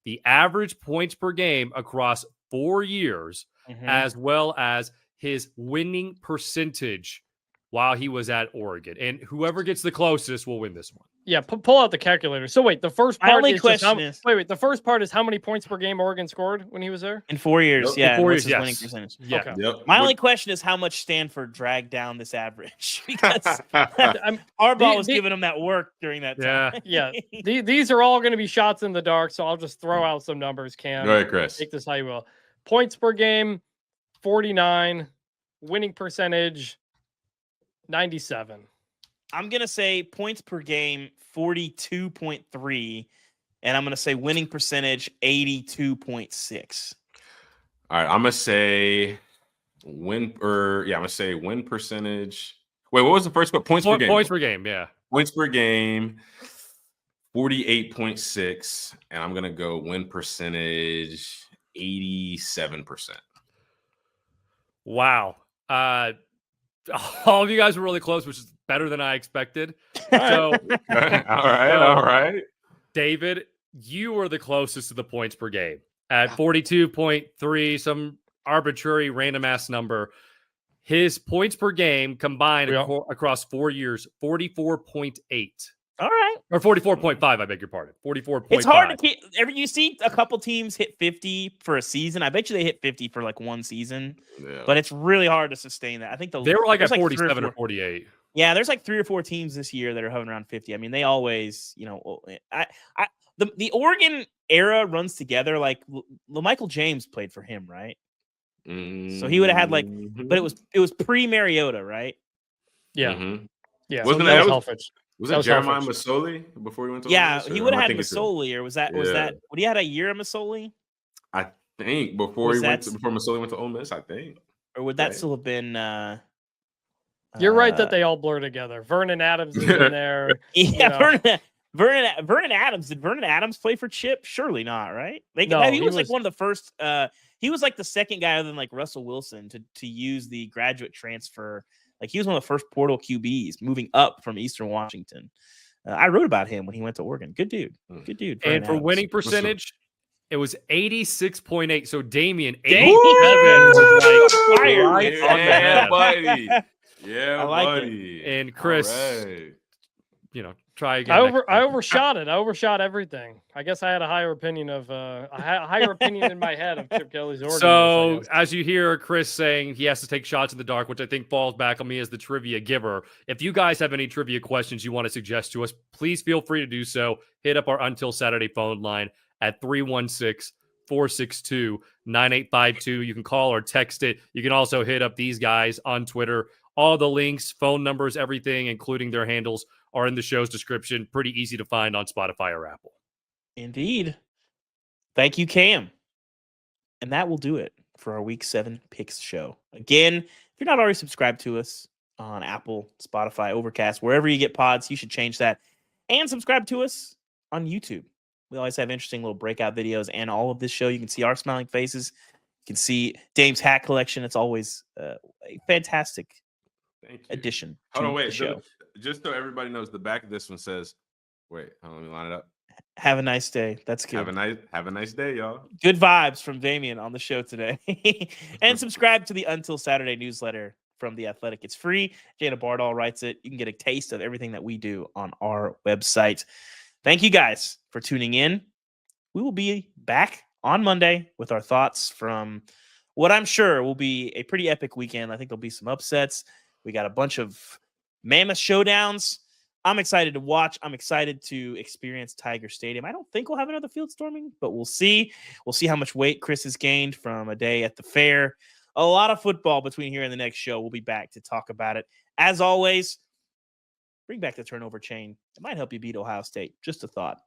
The average points per game across 4 years, as well as his winning percentage while he was at Oregon. And whoever gets the closest will win this one. Yeah, pull out the calculator. So wait, the first My part only is just question is- wait. The first part is how many points per game Oregon scored when he was there? In 4 years, Yep. yeah. In 4 and what's years, his winning yes. percentage? Yeah. Okay. Yep. My only question is how much Stanford dragged down this average because I'm- Harbaugh was the- giving them that work during that time. Yeah. Yeah. These are all going to be shots in the dark, so I'll just throw out some numbers, Cam. Go ahead, Chris. Take this how you will. Points per game, 49. Winning percentage, 97. I'm going to say points per game, 42.3. And I'm going to say winning percentage, 82.6. All right, I'm gonna say win percentage. Wait, what was the first one? Points per game. Points per game, yeah. Points per game, 48.6, and I'm gonna go win percentage 87%. Wow. All of you guys were really close, which is better than I expected. So, all right. David, you were the closest to the points per game at 42.3, some arbitrary random ass number. His points per game combined across 4 years, 44.8. All right. Or 44.5, I beg your pardon. 44.5. It's hard to keep. You see a couple teams hit 50 for a season. I bet you they hit 50 for like one season, but it's really hard to sustain that. I think they were like at there's 47 or 48. Yeah, there's like 3 or 4 teams this year that are hovering around 50. I mean, they always, the Oregon era runs together. Like LaMichael James played for him, right? So he would have had but it was pre-Mariota, right? Yeah. Mm-hmm. Yeah. Wasn't that was that Helfrich. Was That it was Jeremiah Helfrich. Masoli before he went to Yeah, Ole Miss, he or would am have I had thinking Masoli, or was that would he had a year of Masoli? I think before Masoli went to Ole Miss, I think. Or would that still have been You're right that they all blur together. Vernon Adams is in there. Yeah, Vernon Adams. Did Vernon Adams play for Chip? Surely not, right? No, he was like one of the first. He was like the second guy other than like Russell Wilson to use the graduate transfer. Like he was one of the first portal QBs moving up from Eastern Washington. I wrote about him when he went to Oregon. Good dude. Good dude. And for winning percentage, it was 86.8. So Damien, Damien was like fire. right on the Yeah, head. buddy. Yeah, I like buddy. And Chris, Right. try again. I overshot it. I overshot everything. I guess I had a higher opinion of a higher opinion in my head of Chip Kelly's Oregon. So as you hear Chris saying he has to take shots in the dark, which I think falls back on me as the trivia giver. If you guys have any trivia questions you want to suggest to us, please feel free to do so. Hit up our Until Saturday phone line at 316-462-9852. You can call or text it. You can also hit up these guys on Twitter. All the links, phone numbers, everything, including their handles, are in the show's description. Pretty easy to find on Spotify or Apple. Indeed. Thank you, Cam. And that will do it for our Week 7 Picks show. Again, if you're not already subscribed to us on Apple, Spotify, Overcast, wherever you get pods, you should change that. And subscribe to us on YouTube. We always have interesting little breakout videos and all of this show. You can see our smiling faces. You can see Dame's hat collection. It's always a fantastic addition to the show. Just so everybody knows, the back of this one says, wait, let me line it up. Have a nice day. That's good. Have a nice day, y'all. Good vibes from Damien on the show today. And subscribe to the Until Saturday newsletter from The Athletic. It's free. Jana Bardall writes it. You can get a taste of everything that we do on our website. Thank you guys for tuning in. We will be back on Monday with our thoughts from what I'm sure will be a pretty epic weekend. I think there'll be some upsets. We got a bunch of mammoth showdowns. I'm excited to watch. I'm excited to experience Tiger Stadium. I don't think we'll have another field storming, but we'll see. We'll see how much weight Chris has gained from a day at the fair. A lot of football between here and the next show. We'll be back to talk about it. As always, bring back the turnover chain. It might help you beat Ohio State. Just a thought.